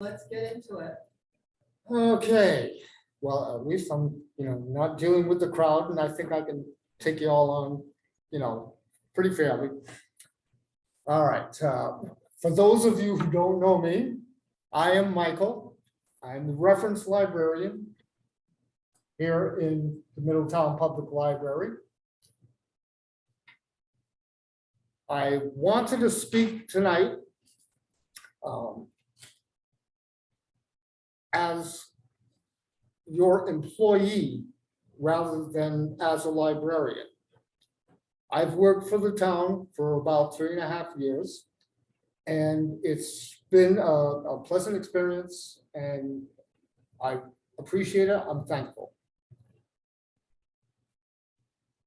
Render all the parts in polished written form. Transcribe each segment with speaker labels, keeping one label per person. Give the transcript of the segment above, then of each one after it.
Speaker 1: Let's get into it.
Speaker 2: Okay, well, at least I'm, not dealing with the crowd, and I think I can take you all on, pretty fairly. All right, for those of you who don't know me, I am Michael. I'm the reference librarian here in the Middletown Public Library. I wanted to speak tonight as your employee rather than as a librarian. I've worked for the town for about 3.5 years, and it's been a pleasant experience, and I appreciate it. I'm thankful.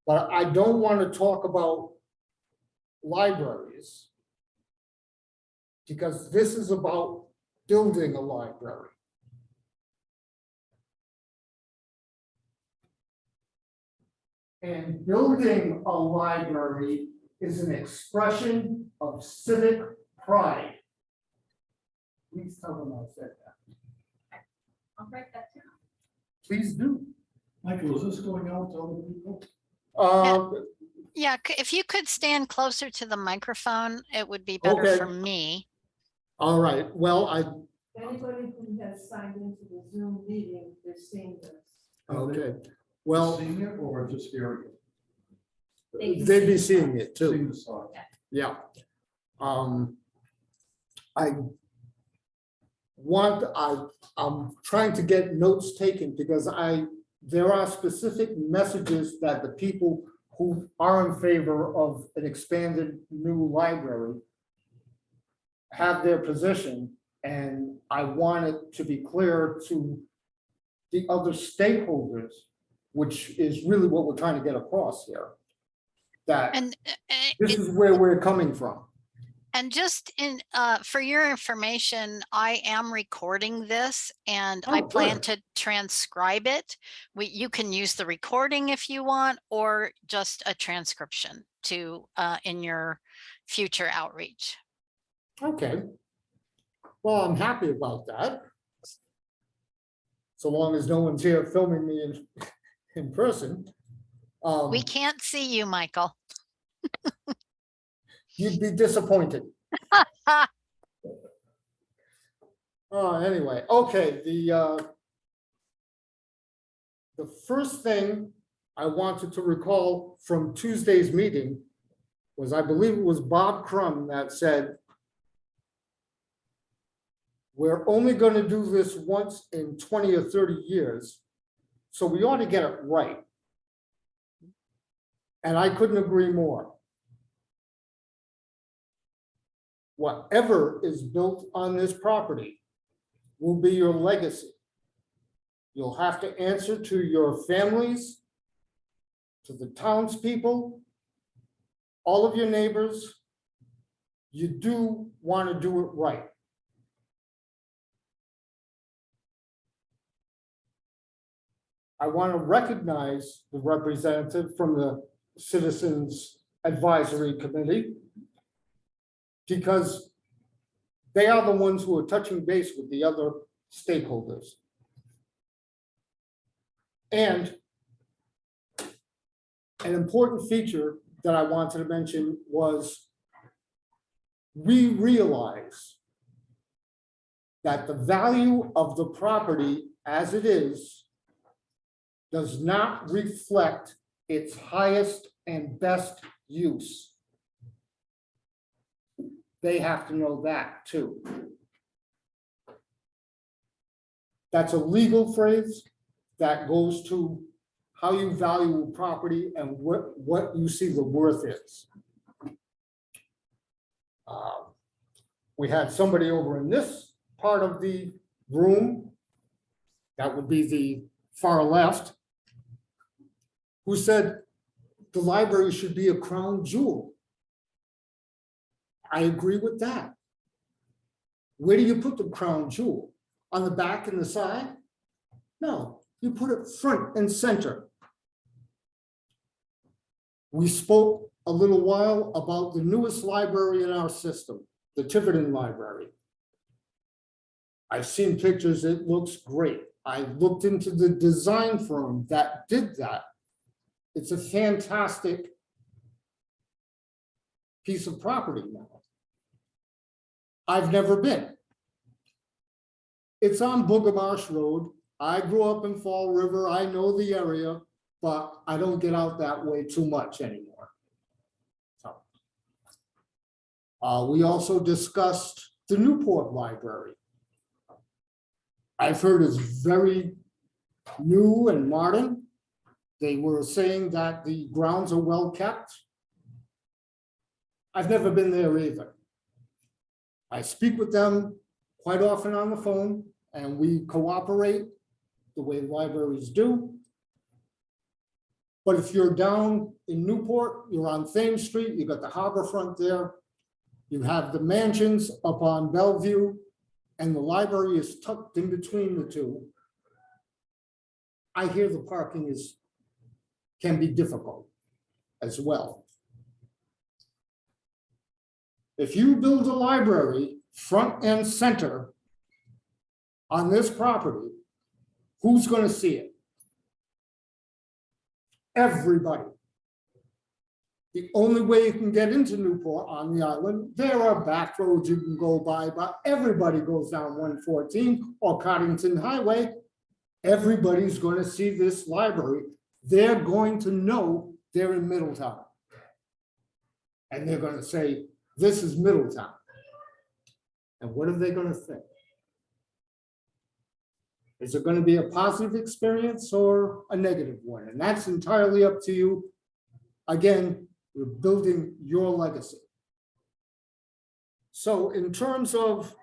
Speaker 2: But I don't want to talk about libraries because this is about building a library. And building a library is an expression of civic pride. Please tell them I said that.
Speaker 1: I'll write that down.
Speaker 2: Please do.
Speaker 3: Michael, is this going out to other people?
Speaker 4: Yeah, if you could stand closer to the microphone, it would be better
Speaker 2: Okay.
Speaker 4: for me.
Speaker 2: All right, well,
Speaker 1: Anybody who has signed into the Zoom meeting, they're seeing this.
Speaker 2: okay, well,
Speaker 3: Seeing it or just hearing it?
Speaker 2: they'd be seeing it too.
Speaker 3: Seeing the slide.
Speaker 2: Yeah. I'm trying to get notes taken because there are specific messages that the people who are in favor of an expanded new library have their position, and I want it to be clear to the other stakeholders, which is really what we're trying to get across here, that
Speaker 4: And
Speaker 2: this is where we're coming from.
Speaker 4: and just for your information, I am recording this and I
Speaker 2: Oh,
Speaker 4: plan
Speaker 2: good.
Speaker 4: to transcribe it. You can use the recording if you want, or just a transcription to in your future outreach.
Speaker 2: Okay. Well, I'm happy about that. So long as no one's here filming me in person.
Speaker 4: We can't see you, Michael.
Speaker 2: You'd be disappointed. Anyway, okay, the first thing I wanted to recall from Tuesday's meeting was, I believe it was Bob Crum that said, we're only going to do this once in 20 or 30 years, so we ought to get it right. And I couldn't agree more. Whatever is built on this property will be your legacy. You'll have to answer to your families, to the townspeople, all of your neighbors. You do want to do it right. I want to recognize the representative from the Citizens Advisory Committee, because they are the ones who are touching base with the other stakeholders. And an important feature that I wanted to mention was, we realize that the value of the property as it is does not reflect its highest and best use. They have to know that too. That's a legal phrase that goes to how you value a property and what you see the worth is. We had somebody over in this part of the room, that would be the far left, who said the library should be a crown jewel. I agree with that. Where do you put the crown jewel? On the back and the side? No, you put it front and center. We spoke a little while about the newest library in our system, the Tiverton Library. I've seen pictures, it looks great. I looked into the design firm that did that. It's a fantastic piece of property now. I've never been. It's on Booger Marsh Road. I grew up in Fall River. I know the area, but I don't get out that way too much anymore. So, we also discussed the Newport Library. I've heard it's very new and modern. They were saying that the grounds are well kept. I've never been there either. I speak with them quite often on the phone, and we cooperate the way libraries do. But if you're down in Newport, you're on Thames Street, you got the harbor front there, you have the mansions up on Bellevue, and the library is tucked in between the two. I hear the parking can be difficult as well. If you build a library front and center on this property, who's going to see it? Everybody. The only way you can get into Newport on the island, there are back roads you can go by, but everybody goes down 114 or Cottington Highway. Everybody's going to see this library. They're going to know they're in Middletown. And they're going to say, this is Middletown. And what are they going to think? Is it going to be a positive experience or a negative one? And that's entirely up to you. Again, you're building your legacy. So in terms of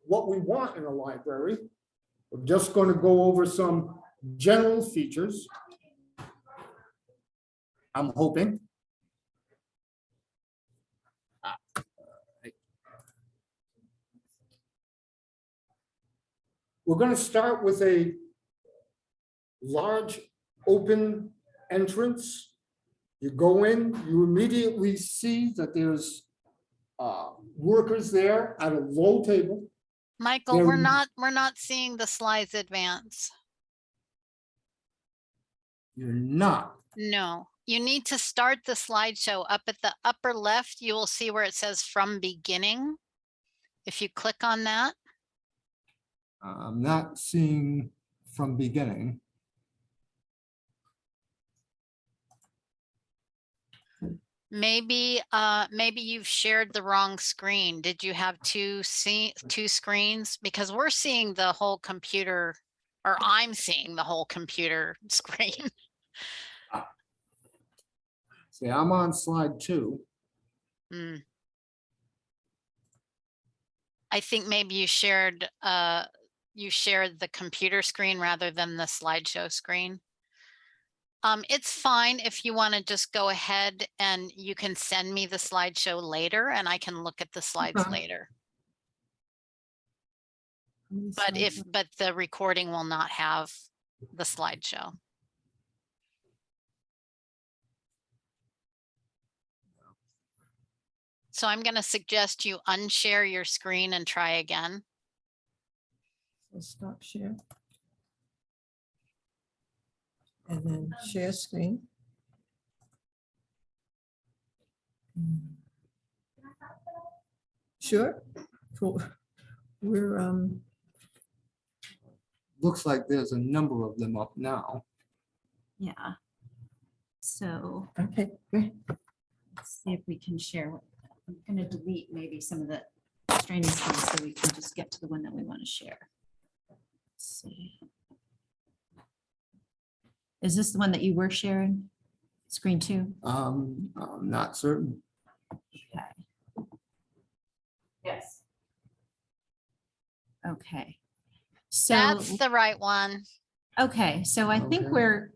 Speaker 2: what we want in a library, we're just going to go over some general features. I'm hoping. We're going to start with a large open entrance. You go in, you immediately see that there's workers there at a low table.
Speaker 4: Michael,
Speaker 2: There-
Speaker 4: we're not seeing the slides advance.
Speaker 2: You're not.
Speaker 4: No, you need to start the slideshow up at the upper left. You will see where it says from beginning. If you click on that,
Speaker 2: I'm not seeing from beginning.
Speaker 4: maybe you've shared the wrong screen. Did you have two screens? Because we're seeing the whole computer, or I'm seeing the whole computer screen.
Speaker 2: See, I'm on slide 2.
Speaker 4: Mm. I think maybe you shared the computer screen rather than the slideshow screen. It's fine if you want to just go ahead and you can send me the slideshow later and I can look at the slides
Speaker 2: Okay.
Speaker 4: later. But the recording will not have the slideshow. So I'm going to suggest you unshare your screen and try again.
Speaker 5: So stop share. And then share screen. Sure. Cool. We're
Speaker 2: Looks like there's a number of them up now.
Speaker 6: Yeah. So
Speaker 5: okay. Great.
Speaker 6: let's see if we can share. I'm going to delete maybe some of the straining screens so we can just get to the one that we want to share. Let's see. Is this the one that you were sharing? Screen 2?
Speaker 2: I'm not certain.
Speaker 6: Okay.
Speaker 1: Yes.
Speaker 6: Okay. So,
Speaker 4: That's the right one.
Speaker 6: okay. So I think
Speaker 2: Okay.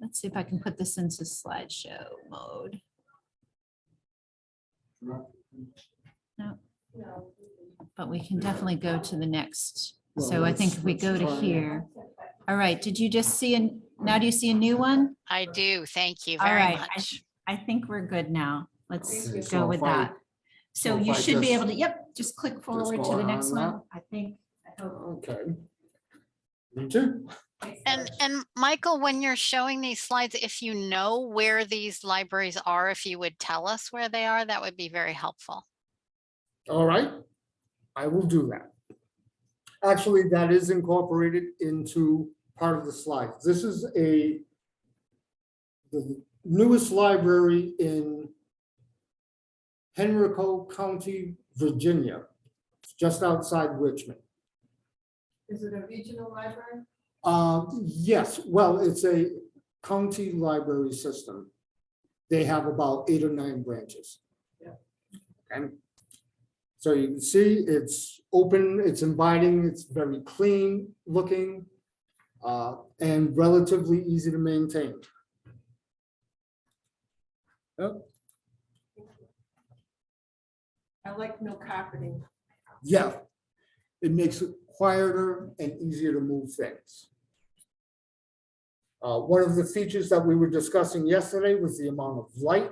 Speaker 6: let's see if I can put this into slideshow mode. No,
Speaker 1: No.
Speaker 6: but we can definitely go to the next.
Speaker 2: Well,
Speaker 6: So I think if we
Speaker 2: let's
Speaker 6: go to
Speaker 2: try it.
Speaker 6: here. All right. Did you just see, now do you see a new one?
Speaker 4: I do. Thank you
Speaker 6: All
Speaker 4: very
Speaker 6: right,
Speaker 4: much.
Speaker 6: I think we're good now. Let's
Speaker 2: Okay,
Speaker 6: go
Speaker 2: so
Speaker 6: with
Speaker 2: if I-
Speaker 6: that. So
Speaker 2: so if
Speaker 6: you
Speaker 2: I
Speaker 6: should be
Speaker 2: just-
Speaker 6: able to, yep, just click forward
Speaker 2: go
Speaker 6: to the
Speaker 2: on
Speaker 6: next one.
Speaker 2: that?
Speaker 6: I think
Speaker 2: Okay. Me too.
Speaker 4: And Michael, when you're showing these slides, if you know where these libraries are, if you would tell us where they are, that would be very helpful.
Speaker 2: All right, I will do that. Actually, that is incorporated into part of the slides. This is the newest library in Henrico County, Virginia, just outside Richmond.
Speaker 1: Is it a regional library?
Speaker 2: Yes, well, it's a county library system. They have about 8 or 9 branches.
Speaker 1: Yeah.
Speaker 2: Okay. So you can see it's open, it's inviting, it's very clean looking, and relatively easy to maintain. Yep.
Speaker 1: I like no carpeting.
Speaker 2: Yeah, it makes it quieter and easier to move things. One of the features that we were discussing yesterday was the amount of light,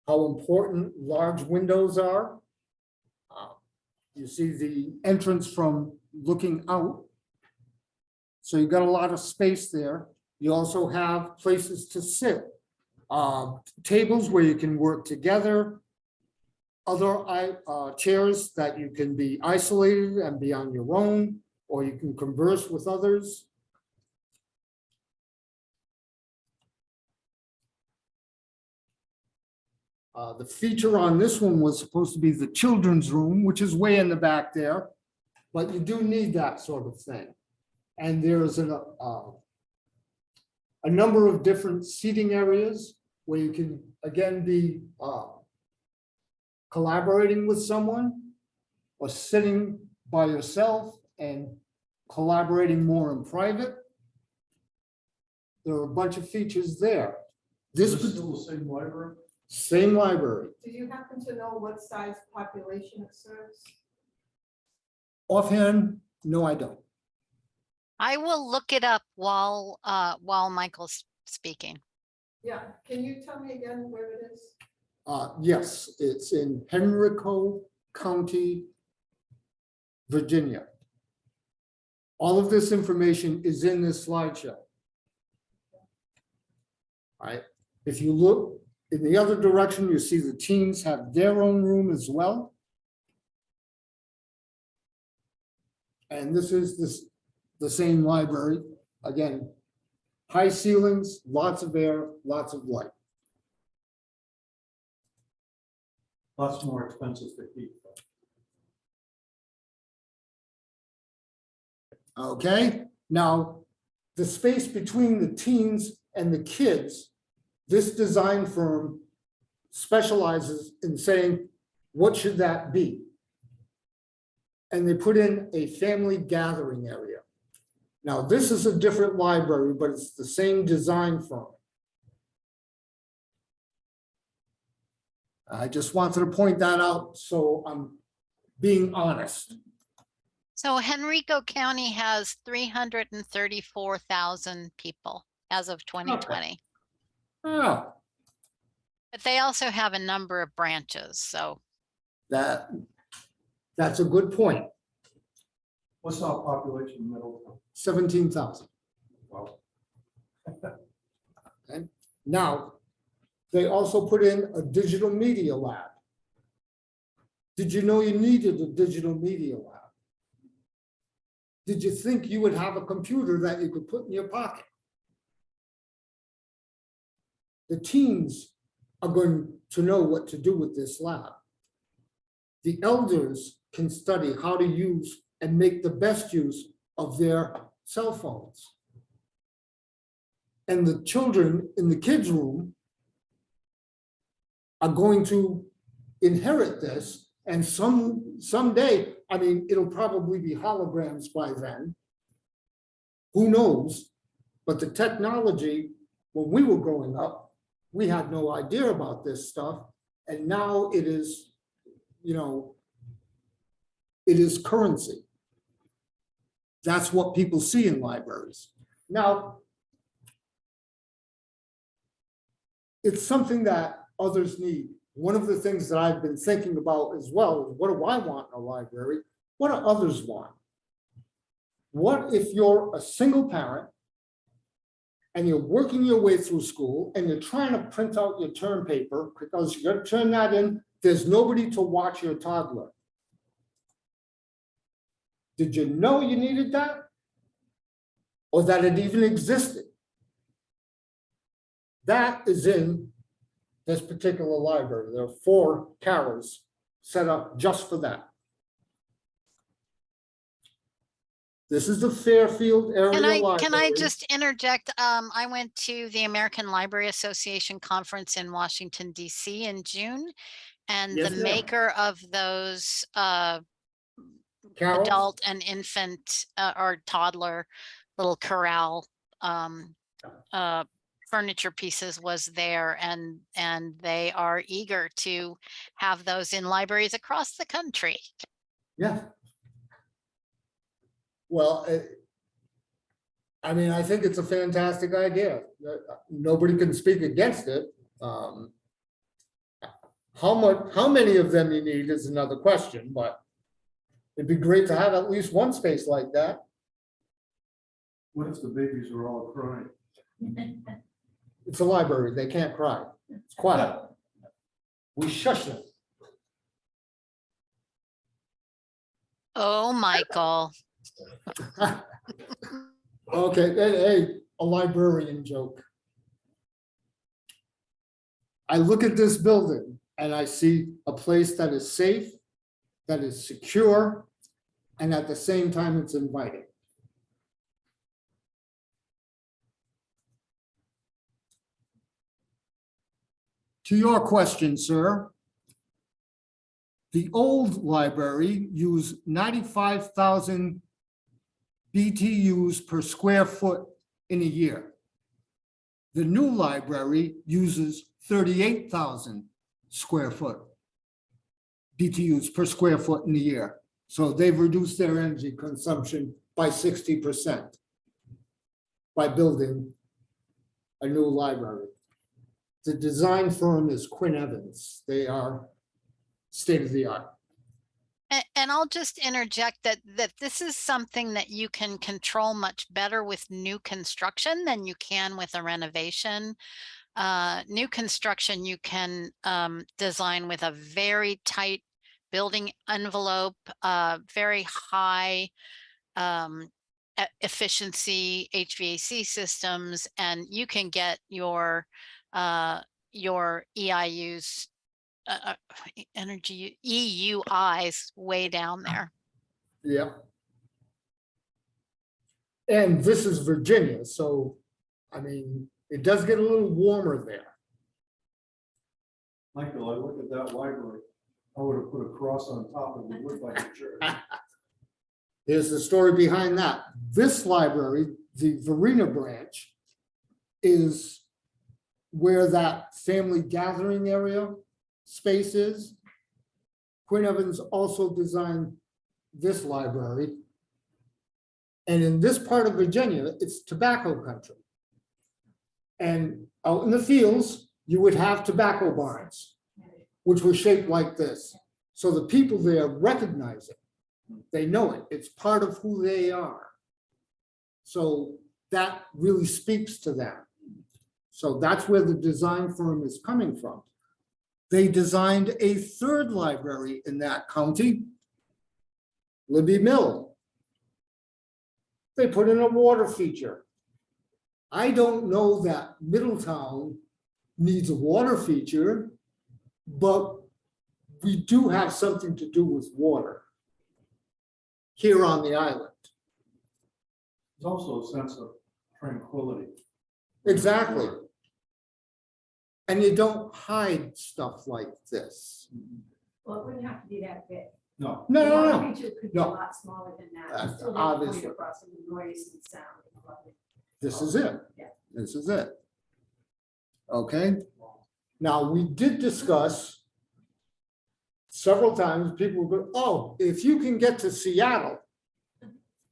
Speaker 2: how important large windows are. You see the entrance from looking out. So you've got a lot of space there. You also have places to sit, tables where you can work together, other chairs that you can be isolated and be on your own, or you can converse with others. The feature on this one was supposed to be the children's room, which is way in the back there, but you do need that sort of thing. And there's a number of different seating areas where you can, again, be collaborating with someone or sitting by yourself and collaborating more in private. There are a bunch of features there.
Speaker 3: Is this still the same library?
Speaker 2: Same library.
Speaker 1: Do you happen to know what size population it serves?
Speaker 2: Offhand, no, I don't.
Speaker 4: I will look it up while Michael's speaking.
Speaker 1: Yeah, can you tell me again where it is?
Speaker 2: Yes, it's in Henrico County, Virginia. All of this information is in this slideshow. All right, if you look in the other direction, you see the teens have their own room as well. And this is the same library. Again, high ceilings, lots of air, lots of light.
Speaker 3: Lots more expensive to keep.
Speaker 2: Okay, now the space between the teens and the kids, this design firm specializes in saying, what should that be? And they put in a family gathering area. Now, this is a different library, but it's the same design firm. I just wanted to point that out, so I'm being honest.
Speaker 4: So Henrico County has 334,000 people as of 2020.
Speaker 2: Oh,
Speaker 4: But they also have a number of branches, so
Speaker 2: that's a good point.
Speaker 3: What's our population in Middletown?
Speaker 2: 17,000.
Speaker 3: Well,
Speaker 2: And now, they also put in a digital media lab. Did you know you needed a digital media lab? Did you think you would have a computer that you could put in your pocket? The teens are going to know what to do with this lab. The elders can study how to use and make the best use of their cell phones. And the children in the kids' room are going to inherit this, and someday, I mean, it'll probably be holograms by then. Who knows? But the technology, when we were growing up, we had no idea about this stuff, and now it is, you know, it is currency. That's what people see in libraries. Now, it's something that others need. One of the things that I've been thinking about as well is, what do I want in a library? What do others want? What if you're a single parent and you're working your way through school and you're trying to print out your term paper because you gotta turn that in, there's nobody to watch your toddler. Did you know you needed that? Or that it even existed? That is in this particular library. There are 4 carrels set up just for that. This is the Fairfield area library.
Speaker 4: Can I just interject? I went to the American Library Association conference in Washington, DC in June. And
Speaker 2: Yes,
Speaker 4: the
Speaker 2: ma'am.
Speaker 4: maker of those
Speaker 2: Carol?
Speaker 4: adult and infant or toddler little corral furniture pieces was there, and they are eager to have those in libraries across the country.
Speaker 2: Yeah. Well, I mean, I think it's a fantastic idea. Nobody can speak against it. How many of them you need is another question, but it'd be great to have at least one space like that.
Speaker 3: What if the babies are all crying?
Speaker 2: It's a library, they can't cry. It's quiet. We shush them.
Speaker 4: Oh, Michael.
Speaker 2: Okay, hey, a librarian joke. I look at this building and I see a place that is safe, that is secure, and at the same time, it's inviting. To your question, sir, the old library used 95,000 BTUs per square foot in a year. The new library uses 38,000 square foot BTUs per square foot in a year. So they've reduced their energy consumption by 60% by building a new library. The design firm is Quinn Evans. They are state of the art.
Speaker 4: And I'll just interject that this is something that you can control much better with new construction than you can with a renovation. New construction, you can design with a very tight building envelope, very high efficiency HVAC systems, and you can get your EIUs, energy EUIs way down there.
Speaker 2: Yeah. And this is Virginia, so, I mean, it does get a little warmer there.
Speaker 3: Michael, I look at that library, I would have put a cross on top of it, looked like a church.
Speaker 2: Here's the story behind that. This library, the Verena branch, is where that family gathering area space is. Quinn Evans also designed this library. And in this part of Virginia, it's tobacco country. And out in the fields, you would have tobacco barns, which were shaped like this. So the people there recognize it. They know it. It's part of who they are. So that really speaks to them. So that's where the design firm is coming from. They designed a third library in that county, Libby Mill. They put in a water feature. I don't know that Middletown needs a water feature, but we do have something to do with water here on the island.
Speaker 3: There's also a sense of tranquility.
Speaker 2: Exactly. And you don't hide stuff like this.
Speaker 7: Well, it wouldn't have to be that big.
Speaker 3: No,
Speaker 2: No,
Speaker 7: The
Speaker 2: no,
Speaker 7: water
Speaker 2: no.
Speaker 7: feature could be a
Speaker 2: No.
Speaker 7: lot smaller than that.
Speaker 2: That's
Speaker 7: Still have to
Speaker 2: obviously.
Speaker 7: point across the noise and sound and flooding.
Speaker 2: This is it.
Speaker 7: Yeah.
Speaker 2: This is it. Okay. Now, we did discuss several times, people will go, oh, if you can get to Seattle,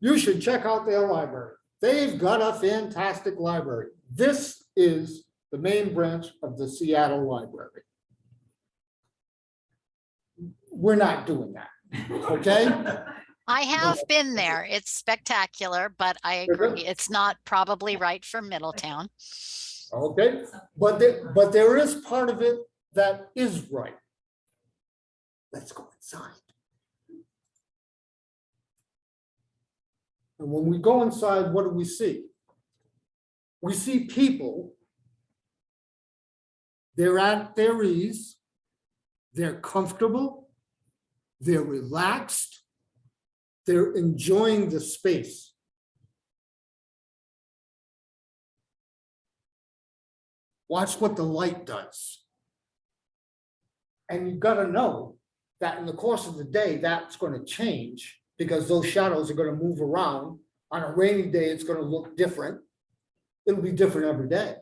Speaker 2: you should check out their library. They've got a fantastic library. This is the main branch of the Seattle Library. We're not doing that, okay?
Speaker 4: I have been there. It's spectacular, but I
Speaker 2: Is it?
Speaker 4: agree, it's not probably right for Middletown.
Speaker 2: Okay, but there is part of it that is right. Let's go inside. And when we go inside, what do we see? We see people. They're at their ease. They're comfortable. They're relaxed. They're enjoying the space. Watch what the light does. And you've got to know that in the course of the day, that's going to change because those shadows are going to move around. On a rainy day, it's going to look different. It'll be different every day.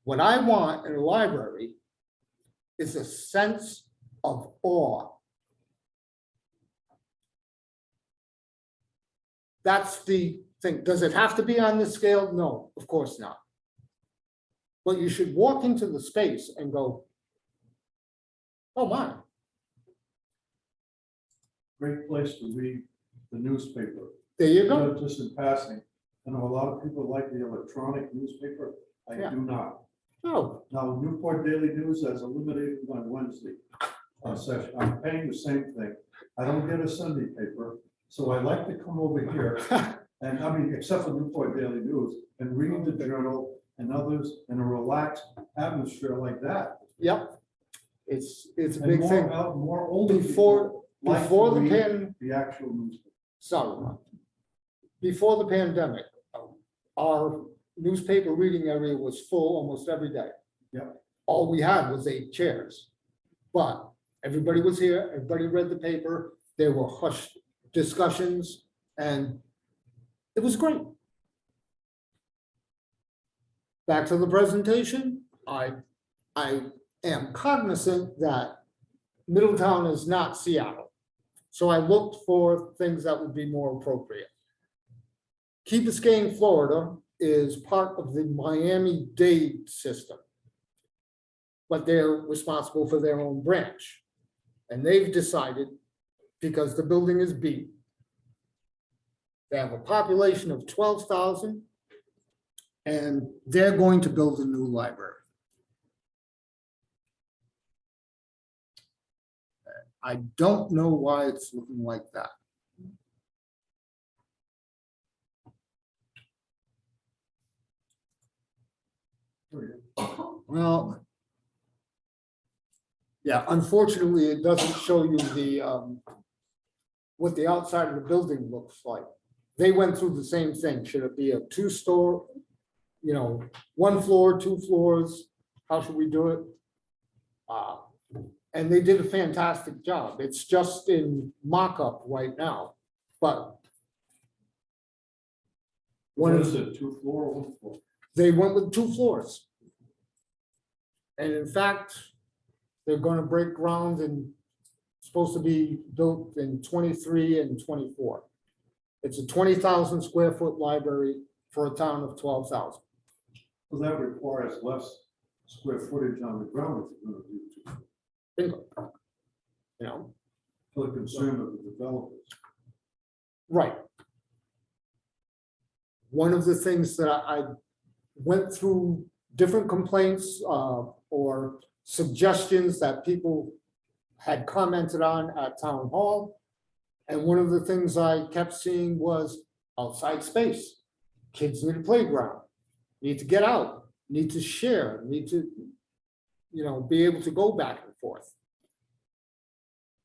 Speaker 2: What I want in a library is a sense of awe. That's the thing. Does it have to be on this scale? No, of course not. But you should walk into the space and go, oh my.
Speaker 3: Great place to read the newspaper.
Speaker 2: There you go.
Speaker 3: You know, just in passing, I know a lot of people like the electronic newspaper. I
Speaker 2: Yeah.
Speaker 3: do not.
Speaker 2: Oh,
Speaker 3: Now, Newport Daily News has eliminated my Wednesday session. I'm paying the same thing. I don't get a Sunday paper, so I like to come over here and, I mean, except for Newport Daily News, and read the journal and others in a relaxed atmosphere like that.
Speaker 2: yep. It's a
Speaker 3: And
Speaker 2: big thing.
Speaker 3: more older
Speaker 2: Before,
Speaker 3: people like
Speaker 2: before
Speaker 3: to
Speaker 2: the
Speaker 3: read the actual newspaper.
Speaker 2: sorry, before the pandemic, our newspaper reading area was full almost every day.
Speaker 3: Yep.
Speaker 2: All we had was 8 chairs, but everybody was here, everybody read the paper, there were hushed discussions, and it was great. Back to the presentation, I am cognizant that Middletown is not Seattle. So I looked for things that would be more appropriate. Key Biscayne, Florida is part of the Miami-Dade system, but they're responsible for their own branch. And they've decided, because the building is B, they have a population of 12,000, and they're going to build a new library. I don't know why it's looking like that. Well, yeah, unfortunately, it doesn't show you the what the outside of the building looks like. They went through the same thing. Should it be a 2-story, 1 floor, 2 floors? How should we do it? And they did a fantastic job. It's just in mock-up right now, but
Speaker 3: What is it, 2 floor or 1 floor?
Speaker 2: they went with 2 floors. And in fact, they're going to break ground and supposed to be built in 23 and 24. It's a 20,000 square foot library for a town of 12,000.
Speaker 3: Well, that requires less square footage on the ground if you're gonna do 2 floors.
Speaker 2: Bingo.
Speaker 3: For the concern of the developers.
Speaker 2: Right. One of the things that I went through different complaints or suggestions that people had commented on at town hall. And one of the things I kept seeing was outside space. Kids need a playground, need to get out, need to share, need to, be able to go back and forth.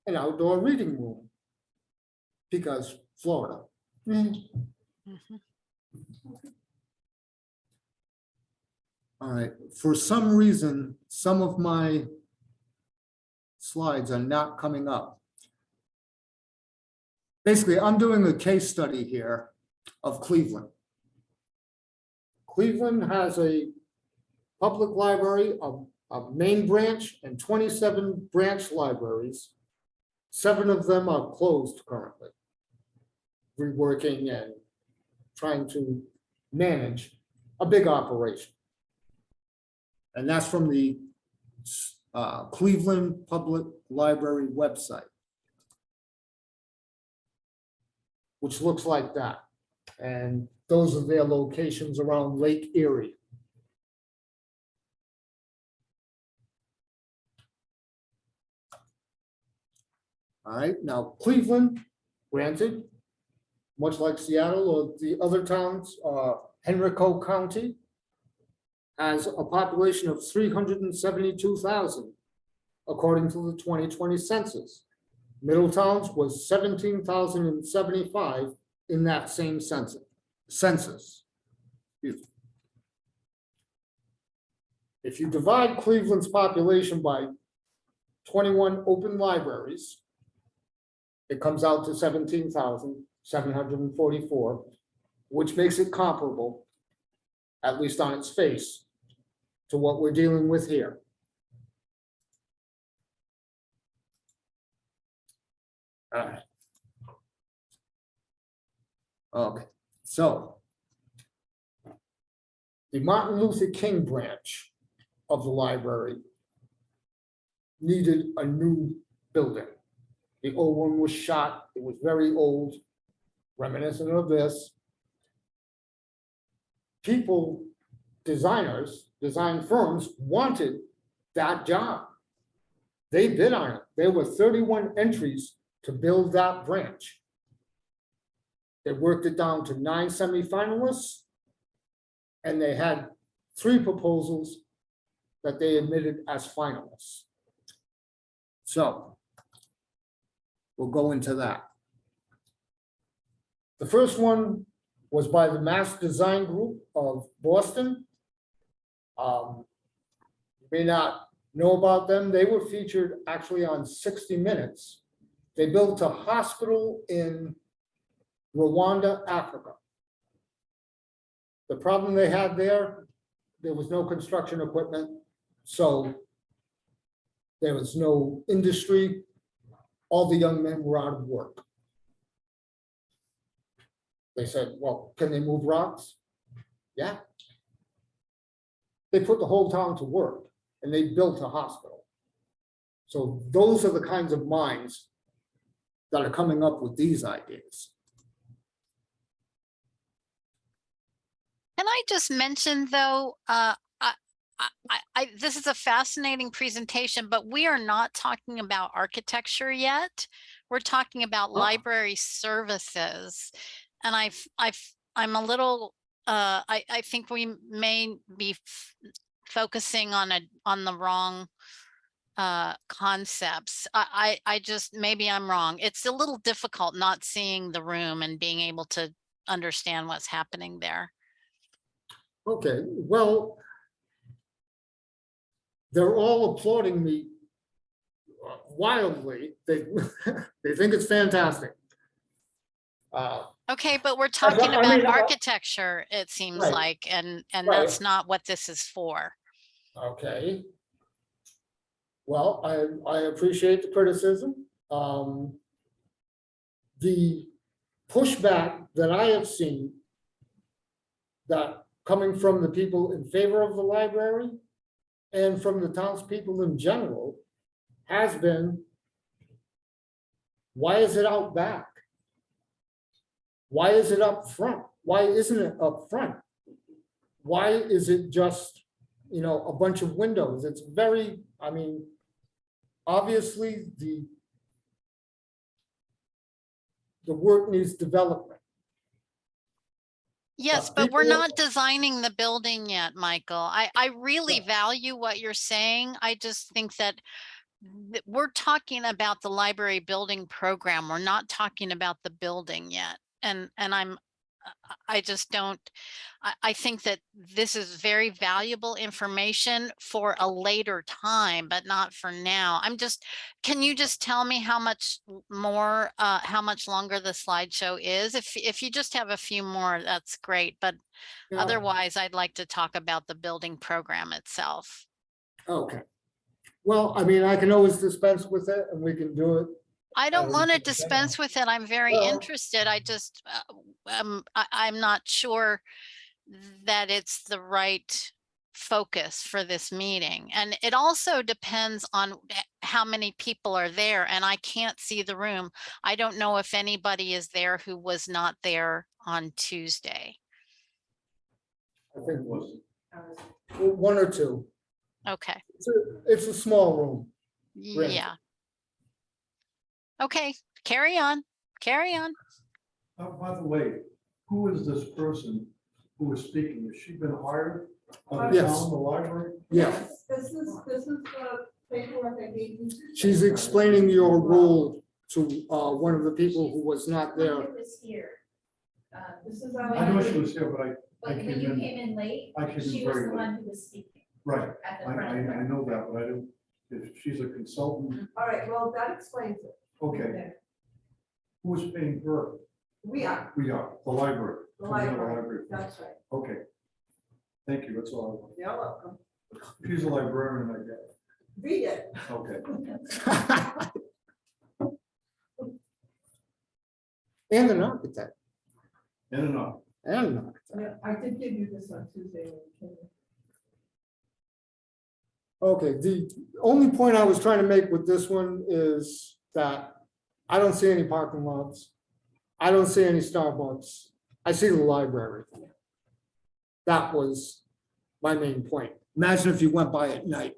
Speaker 2: An outdoor reading room, because Florida.
Speaker 4: Mhm.
Speaker 2: All right, for some reason, some of my slides are not coming up. Basically, I'm doing a case study here of Cleveland. Cleveland has a public library, a main branch, and 27 branch libraries. 7 of them are closed currently, reworking and trying to manage a big operation. And that's from the Cleveland Public Library website. which looks like that. And those are their locations around Lake Erie. All right, now Cleveland, granted, much like Seattle or the other towns, Henrico County has a population of 372,000, according to the 2020 census. Middletown's was 17,075 in that same census. Excuse me. If you divide Cleveland's population by 21 open libraries, it comes out to 17,744, which makes it comparable, at least on its face, to what we're dealing with here. All right. Okay, so the Martin Luther King branch of the library needed a new building. The old one was shot, it was very old, reminiscent of this. People, designers, design firms wanted that job. They bid on it. There were 31 entries to build that branch. They worked it down to 9 semifinalists, and they had 3 proposals that they admitted as finalists. So we'll go into that. The first one was by the Mass Design Group of Boston. You may not know about them. They were featured actually on 60 Minutes. They built a hospital in Rwanda, Africa. The problem they had there was no construction equipment, so there was no industry. All the young men were out of work. They said, well, can they move rocks? Yeah. They put the whole town to work and they built a hospital. So those are the kinds of minds that are coming up with these ideas.
Speaker 4: Can I just mention though, this is a fascinating presentation, but we are not talking about architecture yet. We're talking about library services. And I'm a little, I think we may be focusing on the wrong concepts. I just, maybe I'm wrong. It's a little difficult not seeing the room and being able to understand what's happening there.
Speaker 2: Okay, well, they're all applauding me wildly. They think it's fantastic.
Speaker 4: Okay, but we're talking
Speaker 2: I
Speaker 4: about
Speaker 2: mean,
Speaker 4: architecture, it seems
Speaker 2: Right.
Speaker 4: like, and
Speaker 2: Right.
Speaker 4: that's not what this is for.
Speaker 2: Okay. Well, I appreciate the criticism. The pushback that I have seen that coming from the people in favor of the library and from the townspeople in general has been, why is it out back? Why is it up front? Why isn't it up front? Why is it just, you know, a bunch of windows? It's very, I mean, obviously the work needs development.
Speaker 4: Yes, but we're
Speaker 2: people-
Speaker 4: not designing the building yet, Michael. I really value what you're saying. I just think that we're talking about the library building program. We're not talking about the building yet. And I just don't, I think that this is very valuable information for a later time, but not for now. Can you just tell me how much more, how much longer the slideshow is? If you just have a few more, that's great. But
Speaker 2: Yeah.
Speaker 4: otherwise, I'd like to talk about the building program itself.
Speaker 2: Okay. Well, I mean, I can always dispense with it and we can do it.
Speaker 4: I don't want to
Speaker 2: Okay.
Speaker 4: dispense with it. I'm very
Speaker 2: Well-
Speaker 4: interested. I just, I'm not sure that it's the right focus for this meeting. And it also depends on how many people are there, and I can't see the room. I don't know if anybody is there who was not there on Tuesday.
Speaker 2: I think
Speaker 3: Was,
Speaker 2: one or two.
Speaker 4: Okay,
Speaker 2: It's a small room. Right.
Speaker 4: yeah. Okay, carry on, carry on.
Speaker 3: by the way, who is this person who is speaking? Has she been hired by the
Speaker 2: Yes.
Speaker 3: town, the library?
Speaker 2: Yeah,
Speaker 1: This is the paperwork I gave you.
Speaker 2: she's explaining your role to one of the people who was not there.
Speaker 7: It was here.
Speaker 1: This is
Speaker 3: I
Speaker 1: our.
Speaker 3: know she was here, but I
Speaker 7: But when you came in late,
Speaker 3: I came in
Speaker 7: she was
Speaker 3: very
Speaker 7: the
Speaker 3: late.
Speaker 7: one who was speaking
Speaker 3: Right,
Speaker 7: at the
Speaker 3: I
Speaker 7: front.
Speaker 3: know that, but I don't, if she's a consultant,
Speaker 1: All right, well, that explains it.
Speaker 3: okay, who is paying her?
Speaker 1: We are,
Speaker 3: We are, the library.
Speaker 1: the
Speaker 3: Coming out of
Speaker 1: library, that's right.
Speaker 3: Okay. Thank you, that's all.
Speaker 1: You're welcome.
Speaker 3: She's a librarian, I guess.
Speaker 1: Read it.
Speaker 3: Okay.
Speaker 2: And an architect,
Speaker 3: In and out.
Speaker 2: and an architect.
Speaker 1: Yeah, I did give you this on Tuesday. when you came in.
Speaker 2: Okay, the only point I was trying to make with this one is that I don't see any parking lots. I don't see any Starbucks. I see the library. That was my main point. Imagine if you went by at night.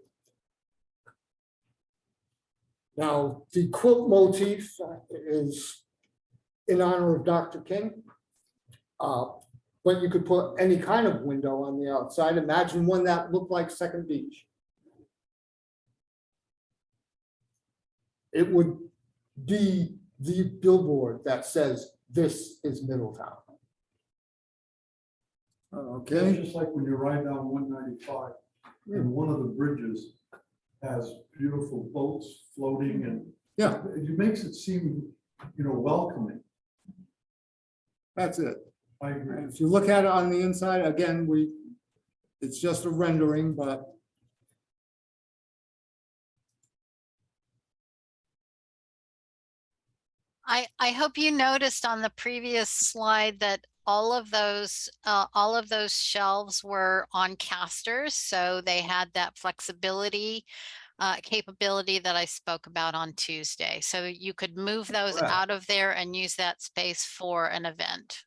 Speaker 2: Now, the quilt motif is in honor of Dr. King. But you could put any kind of window on the outside. Imagine one that looked like Second Beach. It would be the billboard that says, "This is Middletown."
Speaker 3: It's
Speaker 2: Okay,
Speaker 3: just like when you ride down 195 and one of the bridges has beautiful boats floating and
Speaker 2: yeah,
Speaker 3: it makes it seem, welcoming.
Speaker 2: that's it.
Speaker 3: I agree.
Speaker 2: And if you look at it on the inside, again, it's just a rendering, but
Speaker 4: I hope you noticed on the previous slide that all of those shelves were on casters, so they had that flexibility capability that I spoke about on Tuesday. So you could move those
Speaker 2: Correct.
Speaker 4: out of there and use that space for an event.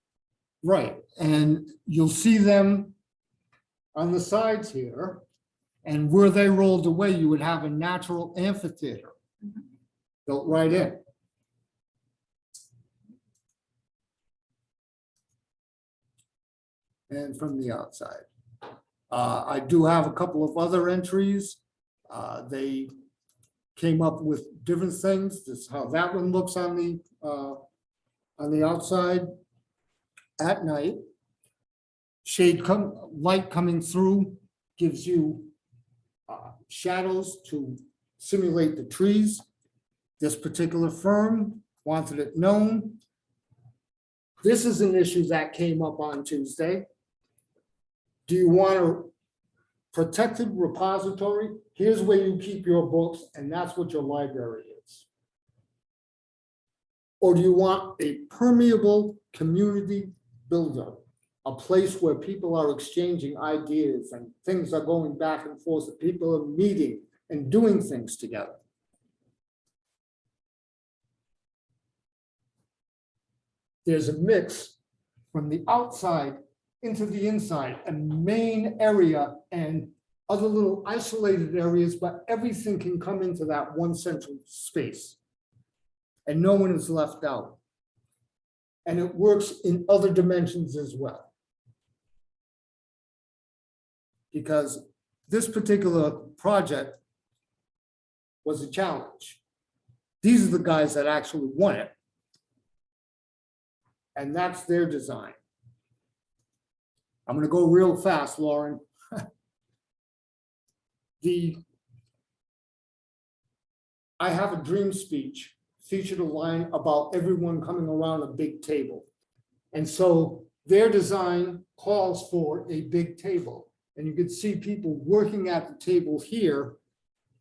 Speaker 2: right, and you'll see them on the sides here. And where they rolled away, you would have a natural amphitheater built right in. And from the outside. I do have a couple of other entries. They came up with different things. This is how that one looks on the outside at night. Light coming through gives you shadows to simulate the trees. This particular firm wanted it known. This is an issue that came up on Tuesday. Do you want a protected repository? Here's where you keep your books, and that's what your library is. Or do you want a permeable community builder, a place where people are exchanging ideas and things are going back and forth, that people are meeting and doing things together? There's a mix from the outside into the inside, a main area and other little isolated areas, but everything can come into that one central space. And no one is left out. And it works in other dimensions as well. Because this particular project was a challenge. These are the guys that actually won it. And that's their design. I'm going to go real fast, Lauren. I have a dream speech featured a line about everyone coming around a big table. And so their design calls for a big table. And you can see people working at the table here,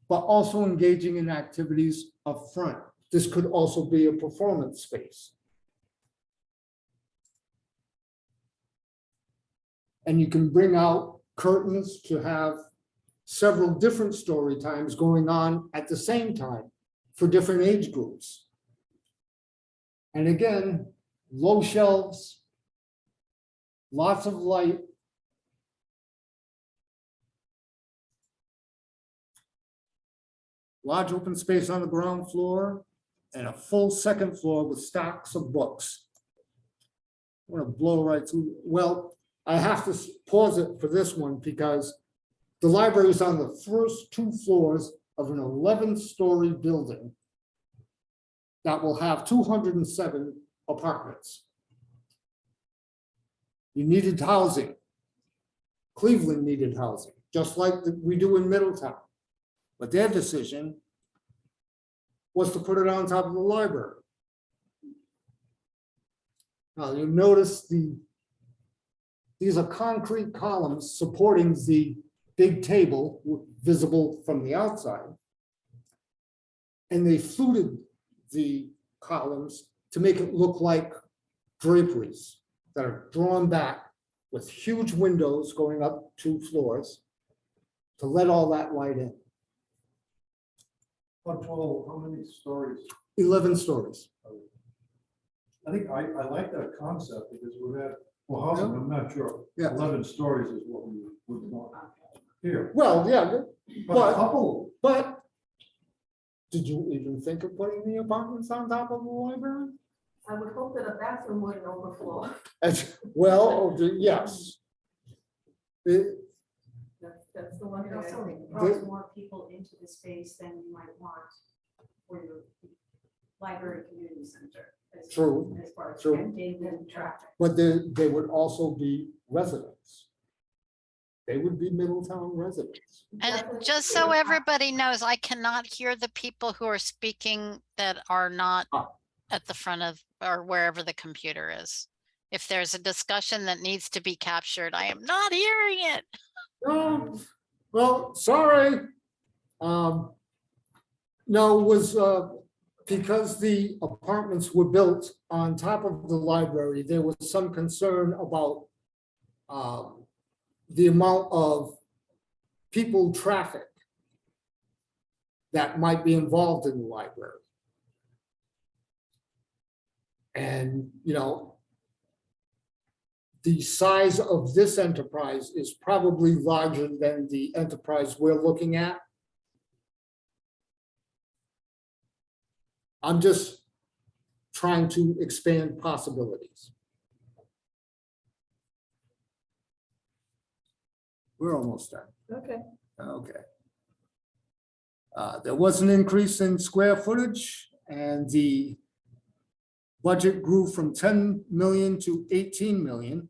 Speaker 2: but also engaging in activities up front. This could also be a performance space. And you can bring out curtains to have several different story times going on at the same time for different age groups. And again, low shelves, lots of light. Large open space on the ground floor and a full second floor with stacks of books. I'm gonna blow right through. Well, I have to pause it for this one because the library is on the first 2 floors of an 11-story building that will have 207 apartments. You needed housing. Cleveland needed housing, just like we do in Middletown. But their decision was to put it on top of the library. Now you notice these are concrete columns supporting the big table visible from the outside. And they fluted the columns to make it look like draperies that are drawn back with huge windows going up 2 floors to let all that light in.
Speaker 3: How tall, how many stories?
Speaker 2: 11 stories.
Speaker 3: I think I like that concept because we've had, well, housing, I'm not sure.
Speaker 2: Yeah.
Speaker 3: 11 stories is what we would want here.
Speaker 2: Well, yeah,
Speaker 3: But
Speaker 2: But-
Speaker 3: a couple,
Speaker 2: but did you even think of putting the apartments on top of the library?
Speaker 1: I would hope that a bathroom wouldn't overflow.
Speaker 2: Well, yes.
Speaker 1: That's the one
Speaker 7: It
Speaker 1: thing. I
Speaker 7: also
Speaker 1: think.
Speaker 7: draws more people into the space than you might want for your library community center.
Speaker 2: True,
Speaker 7: As far as
Speaker 2: true.
Speaker 7: vending and traffic.
Speaker 2: But they would also be residents. They would be Middletown residents.
Speaker 4: And
Speaker 1: Definitely.
Speaker 4: just so everybody knows, I cannot hear the people who are speaking that are not
Speaker 2: Ah.
Speaker 4: at the front of, or wherever the computer is. If there's a discussion that needs to be captured, I am not hearing it.
Speaker 2: Oh, well, sorry. No, it was because the apartments were built on top of the library, there was some concern about the amount of people traffic that might be involved in the library. And, you know, the size of this enterprise is probably larger than the enterprise we're looking at. I'm just trying to expand possibilities. We're almost done.
Speaker 1: Okay.
Speaker 2: Okay. There was an increase in square footage and the budget grew from 10 million to 18 million.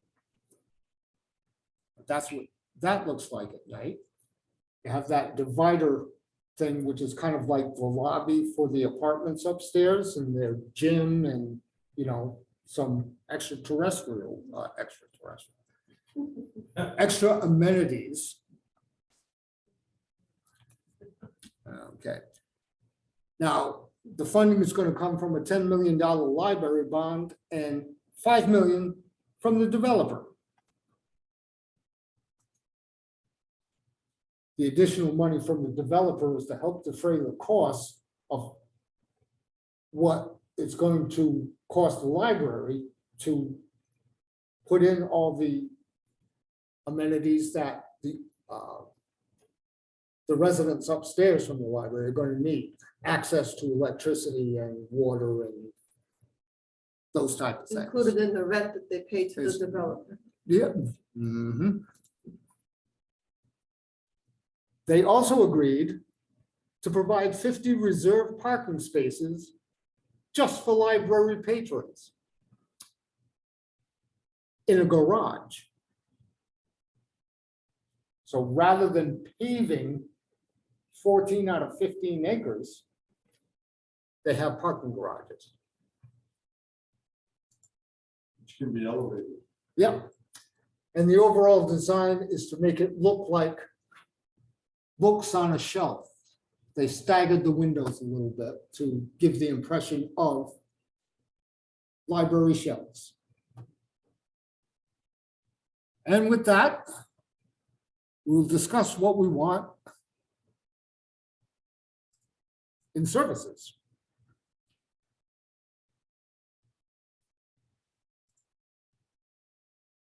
Speaker 2: That's what that looks like at night. You have that divider thing, which is kind of like the lobby for the apartments upstairs and their gym and, you know, some extra amenities. Okay. Now, the funding is going to come from a $10 million library bond and $5 million from the developer. The additional money from the developer is to help defray the costs of what it's going to cost the library to put in all the amenities that the residents upstairs from the library are going to need. Access to electricity and water and those type of things.
Speaker 1: Included in the rent that they pay to the
Speaker 2: Is-
Speaker 1: developer.
Speaker 2: Yeah. Mhm. They also agreed to provide 50 reserved parking spaces just for library patrons in a garage. So rather than paving 14 out of 15 acres, they have parking garages.
Speaker 3: which can be elevated.
Speaker 2: Yep. And the overall design is to make it look like books on a shelf. They staggered the windows a little bit to give the impression of library shelves. And with that, We'll discuss what we want in services.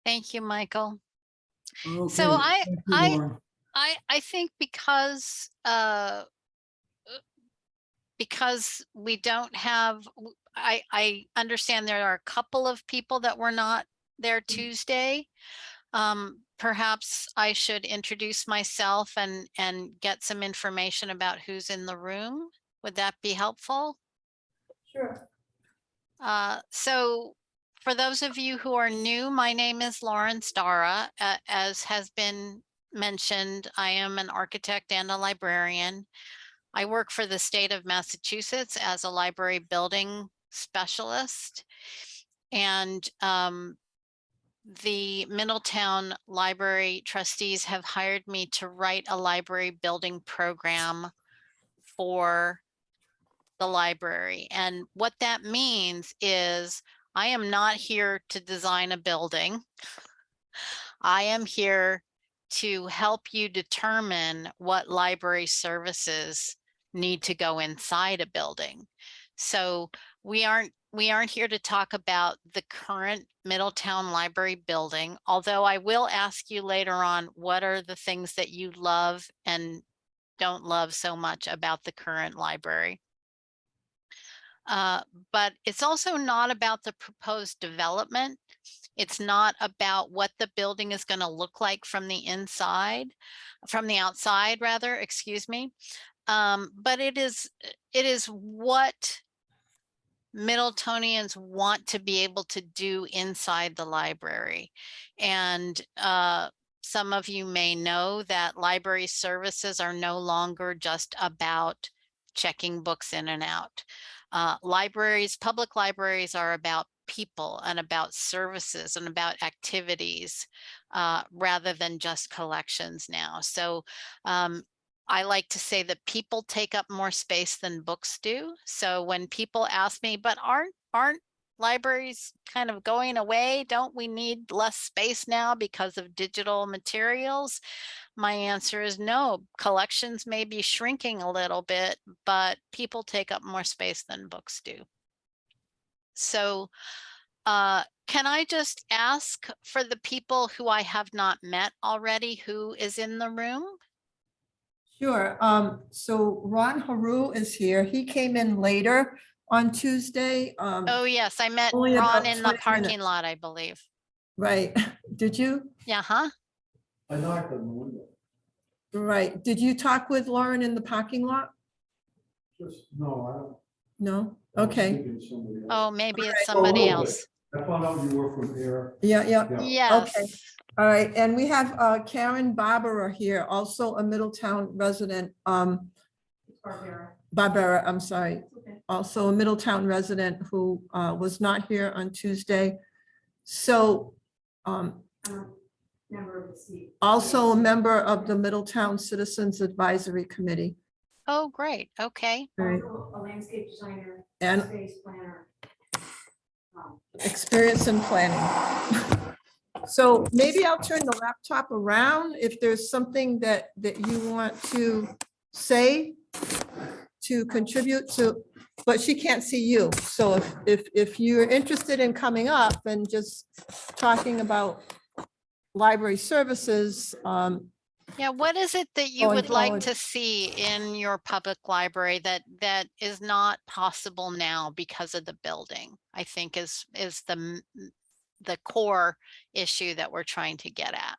Speaker 4: Thank you, Michael.
Speaker 2: Okay,
Speaker 4: So
Speaker 2: thank you, Lauren.
Speaker 4: I think because we don't have, I understand there are a couple of people that were not there Tuesday. Perhaps I should introduce myself and get some information about who's in the room. Would that be helpful?
Speaker 1: Sure.
Speaker 4: So for those of you who are new, my name is Lauren Stara. As has been mentioned, I am an architect and a librarian. I work for the state of Massachusetts as a library building specialist. And the Middletown Library trustees have hired me to write a library building program for the library. And what that means is I am not here to design a building. I am here to help you determine what library services need to go inside a building. So we aren't here to talk about the current Middletown Library building, although I will ask you later on, what are the things that you love and don't love so much about the current library? But it's also not about the proposed development. It's not about what the building is going to look like from the outside rather, excuse me. But it is what Middletonians want to be able to do inside the library. And some of you may know that library services are no longer just about checking books in and out. Public libraries are about people and about services and about activities rather than just collections now. So I like to say that people take up more space than books do. So when people ask me, but aren't libraries kind of going away? Don't we need less space now because of digital materials? My answer is no. Collections may be shrinking a little bit, but people take up more space than books do. So can I just ask for the people who I have not met already, who is in the room?
Speaker 5: Sure. So Ron Haru is here. He came in later on Tuesday.
Speaker 4: Oh, yes, I met
Speaker 5: Only
Speaker 4: Ron
Speaker 5: about
Speaker 4: in the
Speaker 5: 20
Speaker 4: parking
Speaker 5: minutes.
Speaker 4: lot, I believe.
Speaker 5: Right. Did you?
Speaker 4: Yeah, huh?
Speaker 3: I knocked on the window,
Speaker 5: Right. Did you talk with Lauren in the parking lot?
Speaker 3: just, no, I don't.
Speaker 5: No?
Speaker 3: I was
Speaker 5: Okay.
Speaker 3: thinking somebody else.
Speaker 4: Oh, maybe it's
Speaker 5: Alright.
Speaker 4: somebody
Speaker 3: A little bit.
Speaker 4: else.
Speaker 3: I found out you were from air.
Speaker 5: Yeah, yeah.
Speaker 3: Yeah.
Speaker 4: Yes.
Speaker 5: All right. And we have Karen Barbara here, also a Middletown resident. Barbara, I'm sorry.
Speaker 7: Okay.
Speaker 5: Also a Middletown resident who was not here on Tuesday. So
Speaker 7: Member of the seat.
Speaker 5: also a member of the Middletown Citizens Advisory Committee.
Speaker 4: Oh, great. Okay.
Speaker 5: Right.
Speaker 7: A landscape designer,
Speaker 5: And
Speaker 7: space planner.
Speaker 5: experience in planning. So maybe I'll turn the laptop around if there's something that you want to say to contribute to, but she can't see you. So if you're interested in coming up and just talking about library services,
Speaker 4: Yeah, what is it that you
Speaker 5: Going
Speaker 4: would like
Speaker 5: forward.
Speaker 4: to see in your public library that is not possible now because of the building? I think is the core issue that we're trying to get at.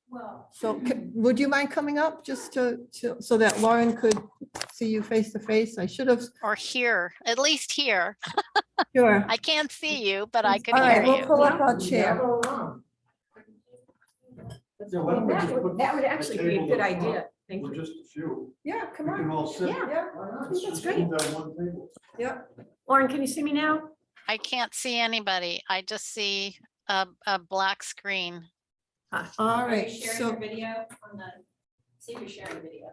Speaker 7: Well,
Speaker 5: so would you mind coming up just so that Lauren could see you face to face? I should have,
Speaker 4: Or here, at least here.
Speaker 5: sure.
Speaker 4: I can't see you, but I could
Speaker 5: All right,
Speaker 4: hear
Speaker 5: we'll
Speaker 4: you.
Speaker 5: pull up a chair.
Speaker 3: Yeah, why don't we just put
Speaker 7: that would
Speaker 3: a
Speaker 7: actually be a
Speaker 3: table
Speaker 7: good
Speaker 3: up front?
Speaker 7: idea. Thank
Speaker 3: We're
Speaker 7: you.
Speaker 3: just a few.
Speaker 5: Yeah,
Speaker 3: We
Speaker 5: come
Speaker 3: can
Speaker 5: on.
Speaker 3: all sit.
Speaker 7: Yeah.
Speaker 3: Let's
Speaker 7: that's
Speaker 3: just
Speaker 7: great.
Speaker 3: move that one table.
Speaker 5: Yeah.
Speaker 7: Lauren, can you see me now?
Speaker 4: I can't see anybody. I just see a black screen.
Speaker 5: All right, so,
Speaker 7: video on the, see if you're sharing video.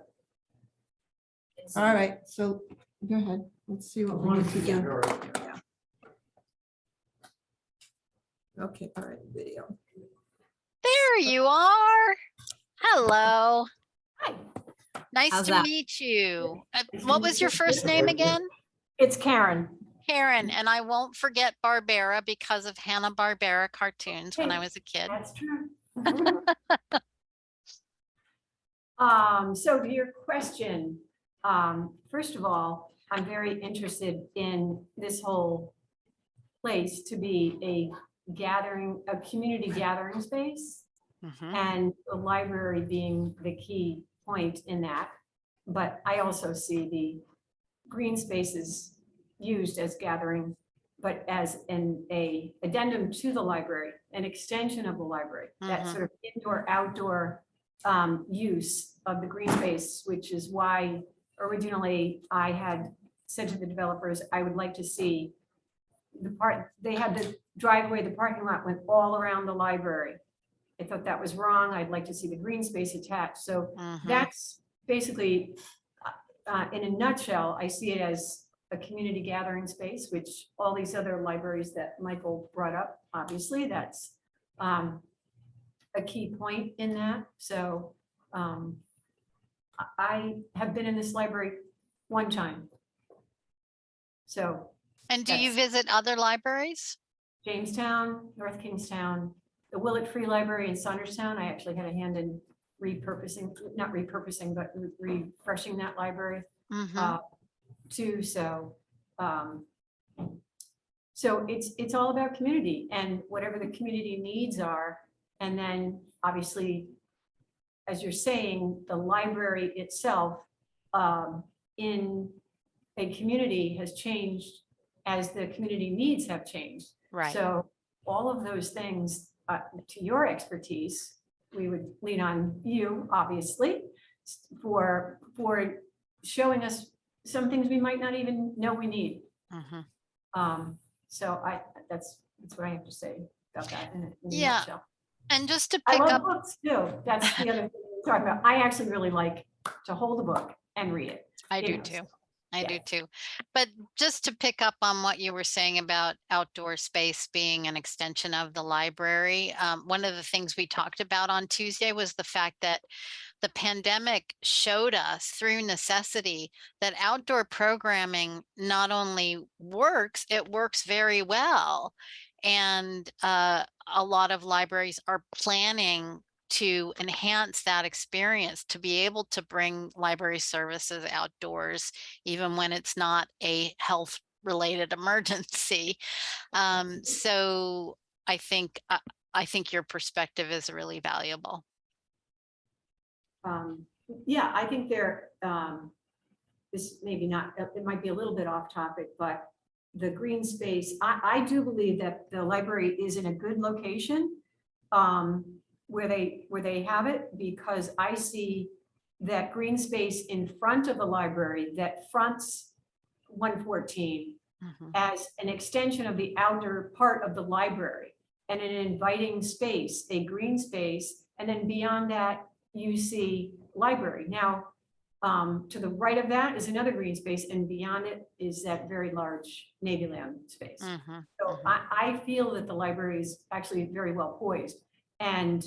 Speaker 5: all right, so go ahead. Let's see what we need to do.
Speaker 3: All right.
Speaker 5: Okay, all right, video.
Speaker 4: There you are. Hello.
Speaker 7: Hi.
Speaker 4: Nice
Speaker 6: How's
Speaker 4: to
Speaker 6: that?
Speaker 4: meet you.
Speaker 7: Nice to
Speaker 4: What
Speaker 7: meet
Speaker 4: was your
Speaker 7: you.
Speaker 4: first name again?
Speaker 7: It's Karen.
Speaker 4: Karen, and I won't forget Barbera because of Hanna-Barbera cartoons when I
Speaker 7: Hey,
Speaker 4: was a kid.
Speaker 7: That's true. So to your question, first of all, I'm very interested in this whole place to be a community gathering space,
Speaker 4: Mhm.
Speaker 7: and the library being the key point in that. But I also see the green spaces used as gathering, but as a addendum to the library, an extension of the library, that
Speaker 4: Mhm.
Speaker 7: sort of indoor, outdoor use of the green space, which is why originally I had said to the developers, I would like to see they had the driveway, the parking lot went all around the library. I thought that was wrong. I'd like to see the green space attached. So
Speaker 4: Mhm.
Speaker 7: that's basically, in a nutshell, I see it as a community gathering space, which all these other libraries that Michael brought up, obviously, that's a key point in that. So I have been in this library one time. So
Speaker 4: And do you
Speaker 7: That's-
Speaker 4: visit other libraries?
Speaker 7: Jamestown, North Kingstown, the Willett Free Library in Saunderstown, I actually had a hand in repurposing, not repurposing, but refreshing that library
Speaker 4: Mhm.
Speaker 7: too. So it's all about community and whatever the community needs are. And then obviously, as you're saying, the library itself in a community has changed as the community needs have changed.
Speaker 4: Right.
Speaker 7: So all of those things, to your expertise, we would lean on you, obviously, for showing us some things we might not even know we need.
Speaker 4: Mhm.
Speaker 7: So that's what I have to say about that in a
Speaker 4: Yeah.
Speaker 7: nutshell.
Speaker 4: And just to
Speaker 7: I
Speaker 4: pick
Speaker 7: love
Speaker 4: up,
Speaker 7: books too. That's the other thing we're talking about. I actually really like to hold a book and read it.
Speaker 4: I
Speaker 7: you
Speaker 4: do
Speaker 7: know,
Speaker 4: too.
Speaker 7: so,
Speaker 4: I do
Speaker 7: yeah.
Speaker 4: too. But just to pick up on what you were saying about outdoor space being an extension of the library, one of the things we talked about on Tuesday was the fact that the pandemic showed us through necessity that outdoor programming not only works, it works very well. And a lot of libraries are planning to enhance that experience, to be able to bring library services outdoors, even when it's not a health related emergency. So I think your perspective is really valuable.
Speaker 7: Yeah, I think this maybe not, it might be a little bit off topic, but the green space, I do believe that the library is in a good location where they have it, because I see that green space in front of the library that fronts 114
Speaker 4: Mhm.
Speaker 7: as an extension of the outer part of the library and an inviting space, a green space. And then beyond that, you see library. Now, to the right of that is another green space, and beyond it is that very large Navyland space.
Speaker 4: Mhm.
Speaker 7: So
Speaker 4: Mhm.
Speaker 7: I feel that the library is actually very well poised. And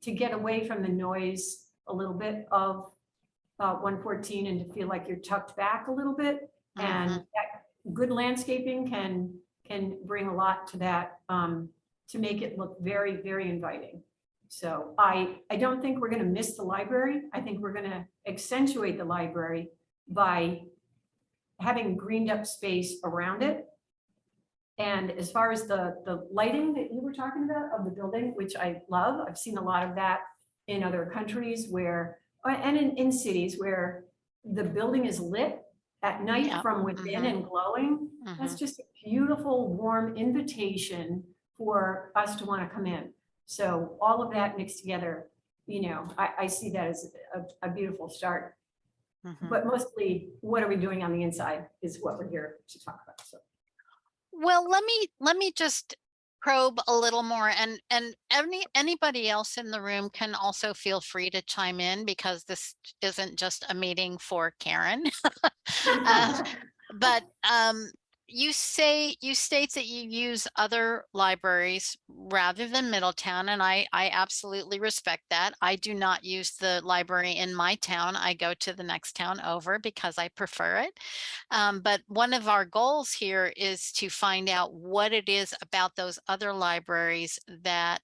Speaker 7: to get away from the noise a little bit of 114 and to feel like you're tucked back a little bit, and
Speaker 4: Mhm.
Speaker 7: that good landscaping can bring a lot to that, to make it look very, very inviting. So I don't think we're going to miss the library. I think we're going to accentuate the library by having greened up space around it. And as far as the lighting that you were talking about of the building, which I love, I've seen a lot of that in other countries where, and in cities where the building is lit at night
Speaker 4: Yep.
Speaker 7: from within and glowing. That's
Speaker 4: Mhm.
Speaker 7: just a beautiful, warm invitation for us to want to come in. So all of that mixed together, I see that as a beautiful start.
Speaker 4: Mhm.
Speaker 7: But mostly, what are we doing on the inside is what we're here to talk about. So.
Speaker 4: Well, let me just probe a little more, and anybody else in the room can also feel free to chime in, because this isn't just a meeting for Karen. But you state that you use other libraries rather than Middletown, and I absolutely respect that. I do not use the library in my town. I go to the next town over because I prefer it. But one of our goals here is to find out what it is about those other libraries that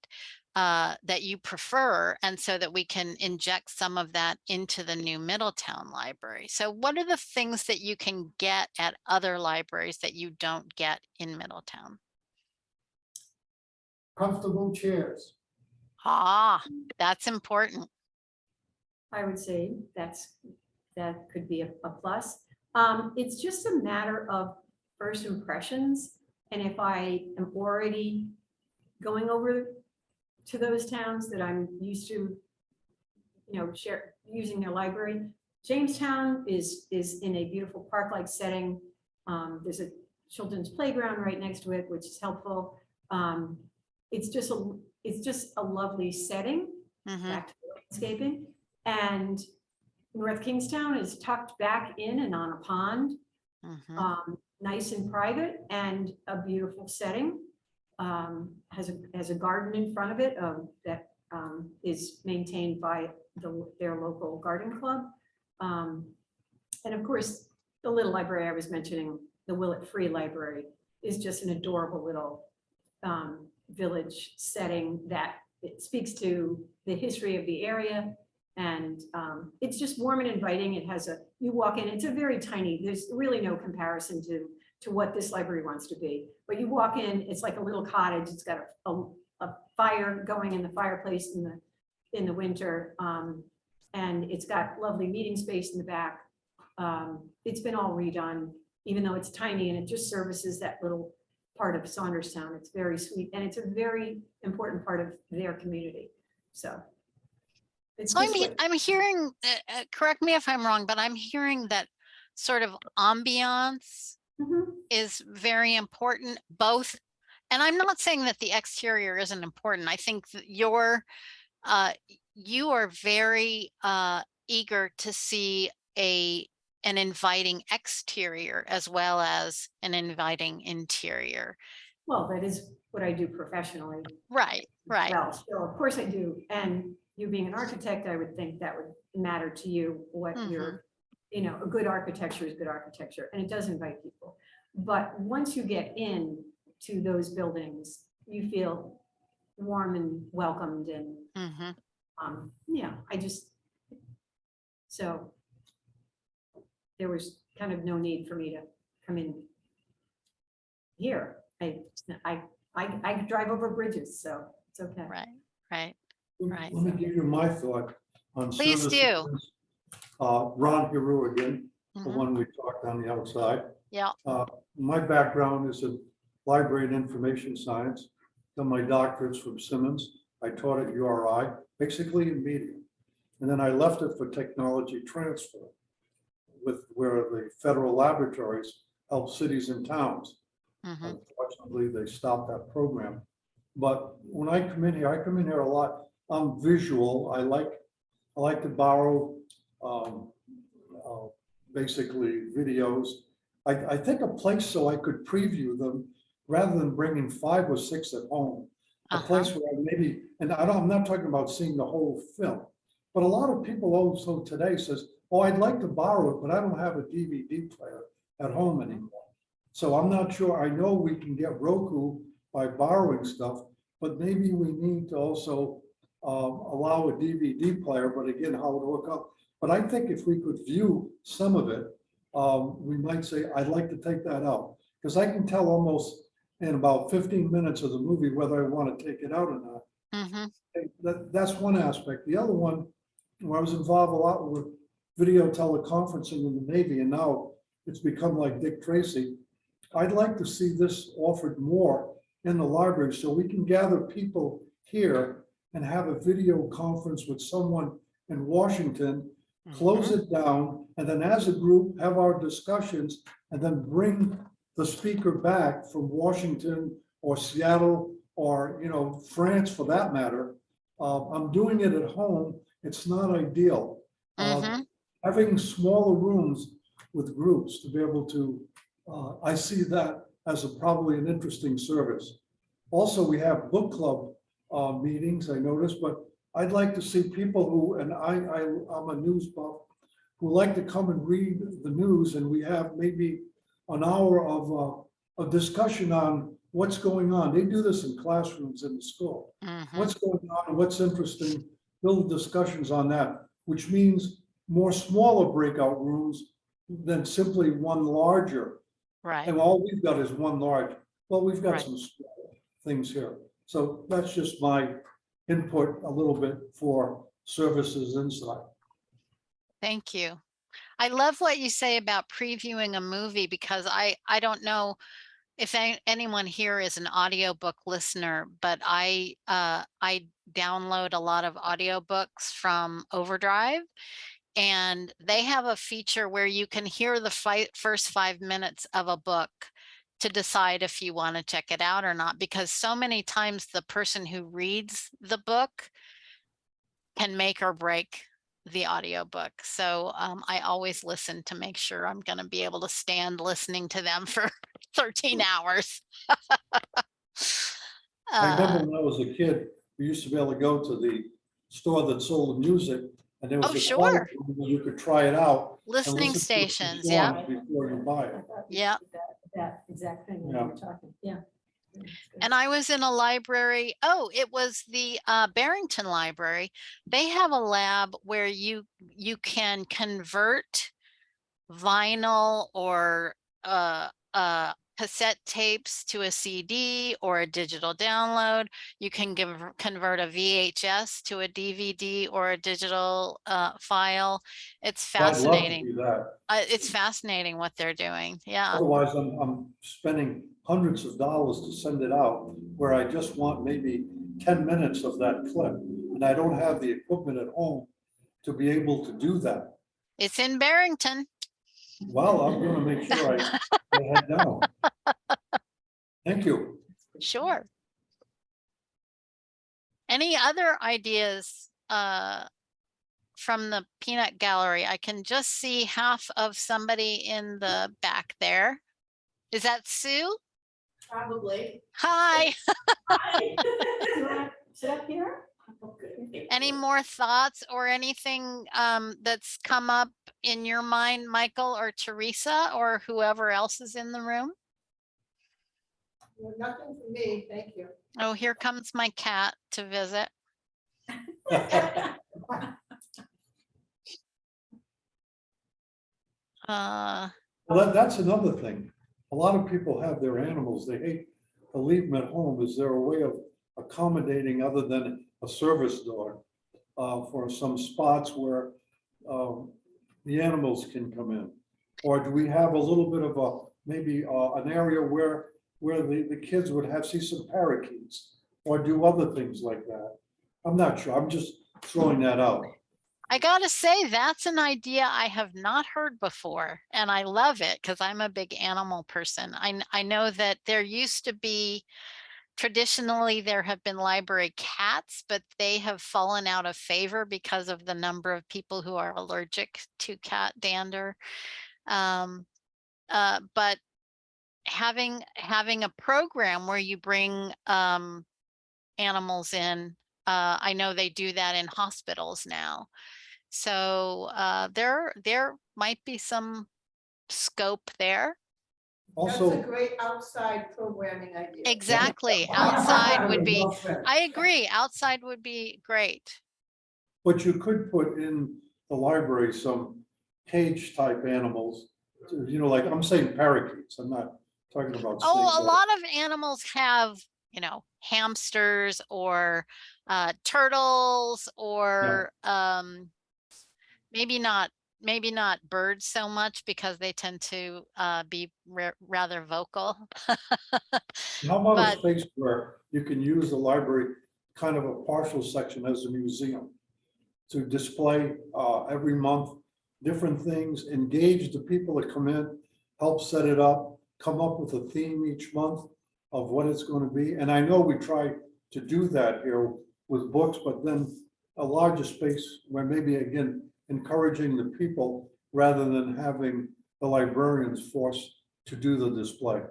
Speaker 4: that you prefer, and so that we can inject some of that into the new Middletown library. So what are the things that you can get at other libraries that you don't get in Middletown?
Speaker 2: Comfortable chairs.
Speaker 4: Ah, that's important.
Speaker 7: I would say that could be a plus. It's just a matter of first impressions. And if I am already going over to those towns that I'm used to, using their library. Jamestown is in a beautiful park-like setting. There's a children's playground right next to it, which is helpful. It's just a lovely setting, back to landscaping. And North Kingstown is tucked back in and on a pond, nice and private, and a beautiful setting. Has a garden in front of it that is maintained by their local garden club. And of course, the little library I was mentioning, the Willett Free Library, is just an adorable little village setting that it speaks to the history of the area. And it's just warm and inviting. It has you walk in, it's a very tiny, there's really no comparison to what this library wants to be. But you walk in, it's like a little cottage. It's got a fire going in the fireplace in the winter. And it's got lovely meeting space in the back. It's been all redone, even though it's tiny, and it just services that little part of Saunderstown. It's very sweet, and it's a very important part of their community. So.
Speaker 4: So I'm hearing, correct me if I'm wrong, but I'm hearing that sort of ambiance is very important, both. And I'm not saying that the exterior isn't important. I think that you are very eager to see an inviting exterior as well as an inviting interior.
Speaker 7: Well, that is what I do professionally.
Speaker 4: Right.
Speaker 7: Well, so of course I do. And you being an architect, I would think that would matter to you, what you're, a good architecture is good architecture, and it does invite people. But once you get in to those buildings, you feel warm and welcomed, and so there was kind of no need for me to come in here. I drive over bridges, so it's okay.
Speaker 4: Right.
Speaker 3: Let me give you my thought on
Speaker 4: Please
Speaker 3: services.
Speaker 4: do.
Speaker 3: Ron Giroux again, the one we talked on the outside.
Speaker 4: Yeah.
Speaker 3: My background is in library and information science. Done my doctorates from Simmons. I taught at URI, basically in media. And then I left it for technology transfer, where the federal laboratories help cities and towns. Unfortunately, they stopped that program. But when I come in here a lot. I'm visual. I like to borrow basically videos. I think a place so I could preview them rather than bringing 5 or 6 at home. A place where maybe, and I'm not talking about seeing the whole film, but a lot of people also today says, oh, I'd like to borrow it, but I don't have a DVD player at home anymore. So I'm not sure. I know we can get Roku by borrowing stuff, but maybe we need to also allow a DVD player, but again, how it will hook up. But I think if we could view some of it, we might say, I'd like to take that out. Because I can tell almost in about 15 minutes of the movie whether I want to take it out or not. That's one aspect. The other one, where I was involved a lot with video teleconferencing in the Navy, and now it's become like Dick Tracy. I'd like to see this offered more in the library so we can gather people here and have a video conference with someone in Washington, close it down, and then as a group have our discussions, and then bring the speaker back from Washington or Seattle or France for that matter. I'm doing it at home. It's not ideal. Having smaller rooms with groups to be able to I see that as probably an interesting service. Also, we have book club meetings, I noticed, but I'd like to see people who, and I'm a news buff, who like to come and read the news, and we have maybe an hour of discussion on what's going on. They do this in classrooms in the school.
Speaker 4: Mhm.
Speaker 3: What's going on and what's interesting, build discussions on that, which means more smaller breakout rooms than simply one larger.
Speaker 4: Right.
Speaker 3: And all we've got is one large. Well, we've got
Speaker 4: Right.
Speaker 3: some small things here. So that's just my input a little bit for services inside.
Speaker 4: Thank you. I love what you say about previewing a movie because I don't know if anyone here is an audiobook listener, but I download a lot of audiobooks from Overdrive, and they have a feature where you can hear the first 5 minutes of a book to decide if you want to check it out or not, because so many times the person who reads the book can make or break the audiobook. So I always listen to make sure I'm going to be able to stand listening to them for 13 hours.
Speaker 3: I remember
Speaker 4: Uh,
Speaker 3: when I was a kid, we used to be able to go to the store that sold the music, and there
Speaker 4: Oh,
Speaker 3: was a
Speaker 4: sure.
Speaker 3: quality room where you could try it out. and
Speaker 4: Listening
Speaker 3: listen to it for
Speaker 4: stations, yeah.
Speaker 3: songs Before you buy
Speaker 7: I
Speaker 3: it.
Speaker 7: thought we
Speaker 4: Yeah.
Speaker 7: did that exact thing when
Speaker 3: Yeah.
Speaker 7: we were talking, yeah. Yeah, it's good.
Speaker 4: And I was in a library. Oh, it was the Barrington Library. They have a lab where you can convert vinyl or cassette tapes to a CD or a digital download. You can convert a VHS to a DVD or a digital file. It's
Speaker 3: I'd love to
Speaker 4: fascinating.
Speaker 3: do that.
Speaker 4: It's fascinating what they're doing. Yeah.
Speaker 3: Otherwise, I'm spending hundreds of dollars to send it out, where I just want maybe 10 minutes of that clip. And I don't have the equipment at home to be able to do that.
Speaker 4: It's in Barrington.
Speaker 3: Well, I'm gonna make sure I head down. Thank you.
Speaker 4: Sure. Any other ideas from the peanut gallery? I can just see half of somebody in the back there. Is that Sue?
Speaker 1: Probably.
Speaker 4: Hi.
Speaker 7: You wanna sit up here? Okay.
Speaker 4: Any more thoughts or anything that's come up in your mind, Michael or Teresa or whoever else is in the room?
Speaker 5: Nothing for me, thank you.
Speaker 4: Oh, here comes my cat to visit.
Speaker 3: Well, that's another thing. A lot of people have their animals. They hate to leave them at home. Is there a way of accommodating other than a service dog for some spots where the animals can come in? Or do we have a little bit of a, maybe an area where the kids would see some parakeets or do other things like that? I'm not sure. I'm just throwing that out.
Speaker 4: I gotta say, that's an idea I have not heard before, and I love it because I'm a big animal person. I know that there used to be, traditionally, there have been library cats, but they have fallen out of favor because of the number of people who are allergic to cat dander. But having a program where you bring animals in, I know they do that in hospitals now. So there might be some scope there.
Speaker 5: That's a
Speaker 3: Also,
Speaker 5: great outside programming idea.
Speaker 4: Exactly. Outside would be, I agree, outside would be great.
Speaker 3: but you could put in the library some cage type animals, like I'm saying parakeets. I'm not talking about
Speaker 4: Oh, a
Speaker 3: snakes.
Speaker 4: lot of animals have, hamsters or turtles or maybe not birds so much because they tend to be rather vocal.
Speaker 3: How about a
Speaker 4: But
Speaker 3: space where you can use the library, kind of a partial section as a museum to display every month, different things, engage the people that come in, help set it up, come up with a theme each month of what it's going to be. And I know we try to do that here with books, but then a larger space where maybe, again, encouraging the people rather than having the librarians force to do the display.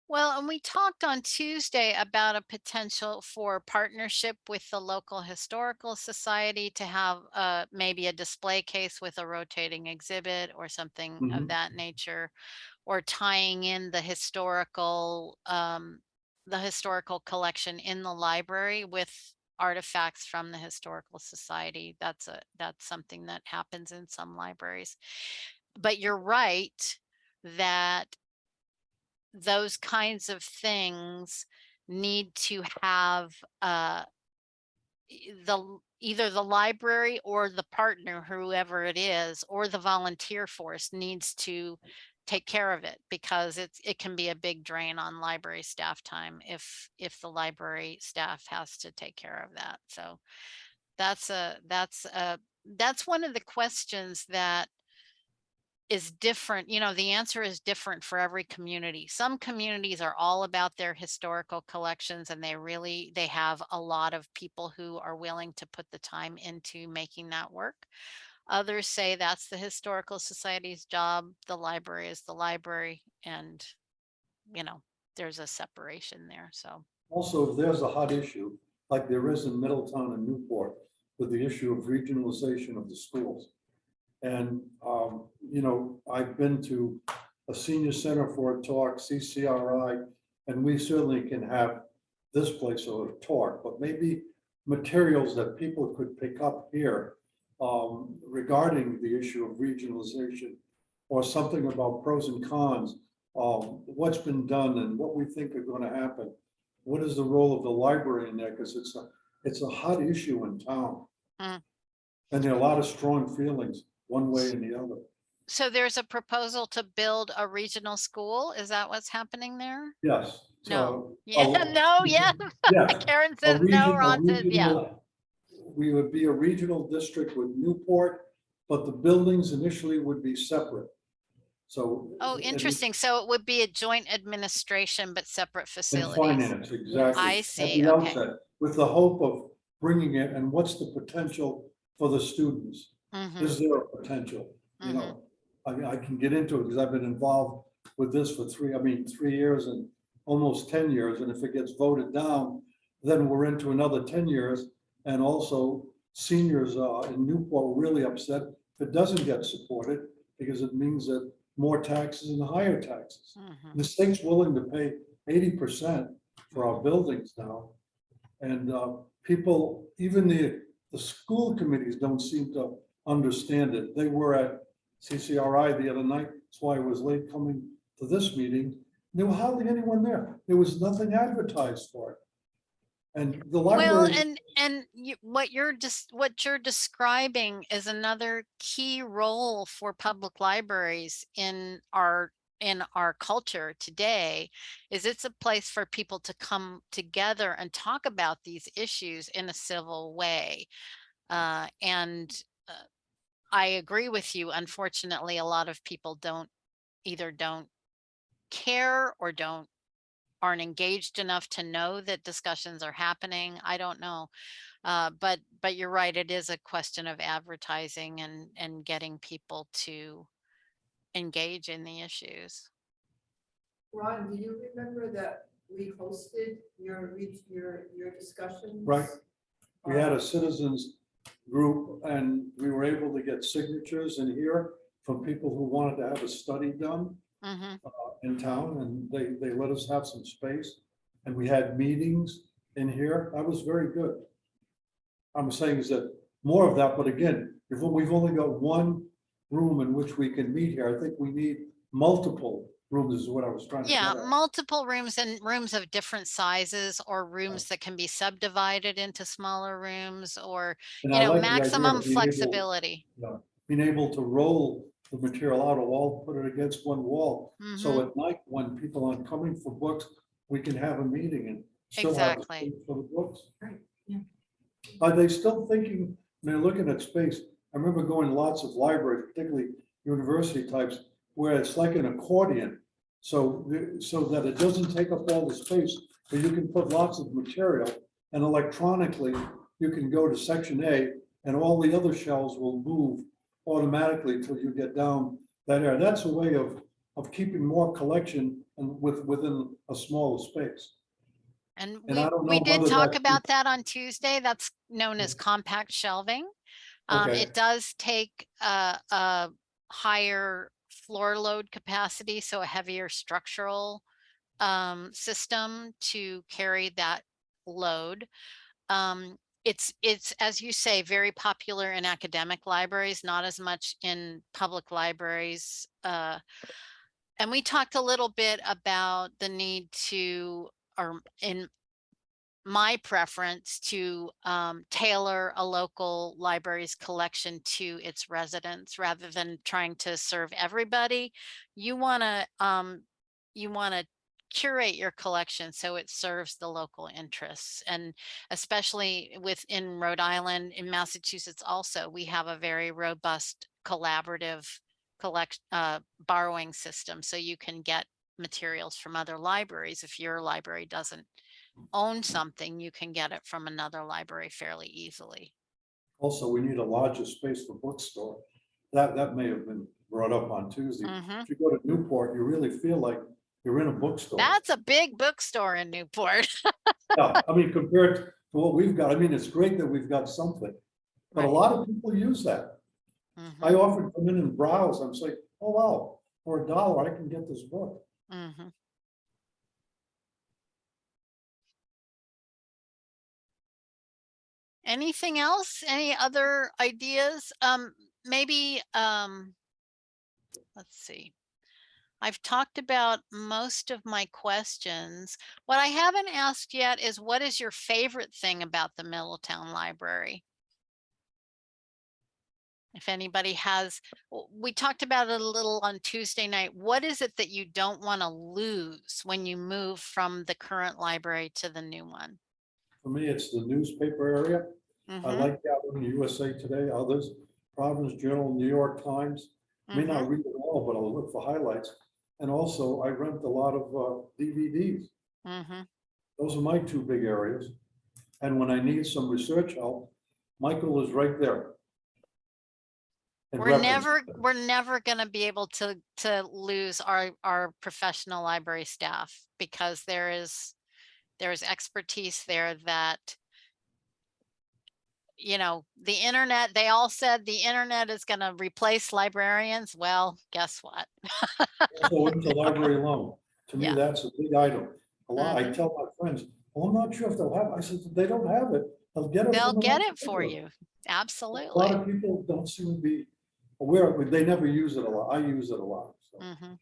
Speaker 4: Well, and we talked on Tuesday about a potential for partnership with the local historical society to have maybe a display case with a rotating exhibit or something of
Speaker 3: Mhm.
Speaker 4: that nature, or tying in the historical collection in the library with artifacts from the historical society. That's something that happens in some libraries. But you're right that those kinds of things need to have either the library or the partner, whoever it is, or the volunteer force needs to take care of it, because it can be a big drain on library staff time if the library staff has to take care of that. So that's one of the questions that is different. The answer is different for every community. Some communities are all about their historical collections, and they have a lot of people who are willing to put the time into making that work. Others say that's the historical society's job. The library is the library, and there's a separation there. So
Speaker 3: Also, if there's a hot issue, like there is in Middletown and Newport, with the issue of regionalization of the schools. And, I've been to a senior center for a talk, CCRI, and we certainly can have this place or a talk, but maybe materials that people could pick up here regarding the issue of regionalization, or something about pros and cons, what's been done and what we think are going to happen. What is the role of the library in there? Because it's a hot issue in town.
Speaker 4: Mm.
Speaker 3: And there are a lot of strong feelings one way and the other.
Speaker 4: So there's a proposal to build a regional school. Is that what's happening there?
Speaker 3: Yes.
Speaker 4: No.
Speaker 3: So,
Speaker 4: Yeah. No. Yeah.
Speaker 3: yes.
Speaker 4: Karen
Speaker 3: A
Speaker 4: says no. Ron says yeah.
Speaker 3: regional- We would be a regional district with Newport, but the buildings initially would be separate. So.
Speaker 4: Oh,
Speaker 3: and-
Speaker 4: interesting. So it would be a joint administration, but separate
Speaker 3: And
Speaker 4: facilities.
Speaker 3: finance, exactly.
Speaker 4: I
Speaker 3: At
Speaker 4: see,
Speaker 3: the
Speaker 4: okay.
Speaker 3: outset, with the hope of bringing it, and what's the potential for the students?
Speaker 4: Mhm,
Speaker 3: Is there a potential? You know, I can get into it because I've been involved with this for 3 years and almost 10 years. And if it gets voted down, then we're into another 10 years. And also seniors in Newport are really upset if it doesn't get supported, because it means that more taxes and higher taxes.
Speaker 4: mhm.
Speaker 3: The state's willing to pay 80% for our buildings now. And people, even the school committees don't seem to understand it. They were at CCRI the other night. That's why I was late coming to this meeting. There was hardly anyone there. There was nothing advertised for it. And the
Speaker 4: Well,
Speaker 3: library.
Speaker 4: and what you're describing is another key role for public libraries in our culture today. Is it's a place for people to come together and talk about these issues in a civil way. And I agree with you. Unfortunately, a lot of people either don't care or aren't engaged enough to know that discussions are happening. I don't know. But you're right. It is a question of advertising and getting people to engage in the issues.
Speaker 1: Ron, do you remember that we hosted your discussions?
Speaker 3: Right. We had a citizens group and we were able to get signatures in here from people who wanted to have a study done
Speaker 4: Hmm.
Speaker 3: in town, and they let us have some space. And we had meetings in here. That was very good. I'm saying is that more of that, but again, if we've only got one room in which we can meet here, I think we need multiple rooms is what I was trying to get
Speaker 4: Yeah,
Speaker 3: at.
Speaker 4: multiple rooms, and rooms of different sizes, or rooms that can be subdivided into smaller rooms, or
Speaker 3: And I like the idea
Speaker 4: maximum
Speaker 3: of being able,
Speaker 4: flexibility.
Speaker 3: being able to roll the material out a wall, put it against one wall. So
Speaker 4: Mhm.
Speaker 3: at night, when people aren't coming for books, we can have a meeting and still have the
Speaker 4: Exactly.
Speaker 3: space for the books.
Speaker 7: Right, yeah.
Speaker 3: Are they still thinking, when they're looking at space? I remember going to lots of libraries, particularly university types, where it's like an accordion. So that it doesn't take up all the space, but you can put lots of material, and electronically, you can go to section A and all the other shelves will move automatically till you get down that area. That's a way of of keeping more collection and within a smaller space.
Speaker 4: And
Speaker 3: And I don't
Speaker 4: we
Speaker 3: know
Speaker 4: did
Speaker 3: whether
Speaker 4: talk
Speaker 3: that's-
Speaker 4: about that on Tuesday. That's known as compact shelving.
Speaker 3: Okay.
Speaker 4: It does take a higher floor load capacity, so a heavier structural system to carry that load. It's, as you say, very popular in academic libraries, not as much in public libraries. And we talked a little bit about the need to, or in my preference, to tailor a local library's collection to its residents rather than trying to serve everybody. You want to curate your collection so it serves the local interests, and especially within Rhode Island, in Massachusetts also, we have a very robust collaborative borrowing system, so you can get materials from other libraries. If your library doesn't own something, you can get it from another library fairly easily.
Speaker 3: Also, we need a larger space for bookstore. That may have been brought up on Tuesday.
Speaker 4: Mhm.
Speaker 3: If you go to Newport, you really feel like you're in a bookstore.
Speaker 4: That's a big bookstore in Newport.
Speaker 3: Yeah, I mean, compared to what we've got, I mean, it's great that we've got something, but a
Speaker 4: Right.
Speaker 3: lot of people use that.
Speaker 4: Mhm,
Speaker 3: I often come in and browse. I'm saying, oh, wow, for $1, I can get this book.
Speaker 4: mhm. Anything else? Any other ideas? Maybe, let's see. I've talked about most of my questions. What I haven't asked yet is, what is your favorite thing about the Middletown Library? If anybody has, we talked about it a little on Tuesday night. What is it that you don't want to lose when you move from the current library to the new one?
Speaker 3: For me, it's the newspaper area. I
Speaker 4: Mhm,
Speaker 3: like gathering USA Today, others, Providence Journal, New York Times. May
Speaker 4: mhm.
Speaker 3: not read it all, but I'll look for highlights. And also, I rent a lot of DVDs.
Speaker 4: Mhm.
Speaker 3: Those are my two big areas. And when I need some research help, Michael is right there. And
Speaker 4: We're
Speaker 3: reference.
Speaker 4: never going to be able to lose our professional library staff, because there's expertise there that, the internet, they all said the internet is going to replace librarians. Well, guess what?
Speaker 3: Also into library loan. To me,
Speaker 4: Yeah.
Speaker 3: that's a big item. A lot, I
Speaker 4: Mhm.
Speaker 3: tell my friends, well, I'm not sure if they'll have, I said, they don't have it. They'll get it.
Speaker 4: They'll
Speaker 3: from
Speaker 4: get
Speaker 3: another
Speaker 4: it for
Speaker 3: library.
Speaker 4: you.
Speaker 3: A lot
Speaker 4: Absolutely.
Speaker 3: of people don't seem to be aware of it. They never use it a lot. I use it a lot. So.
Speaker 4: Mhm.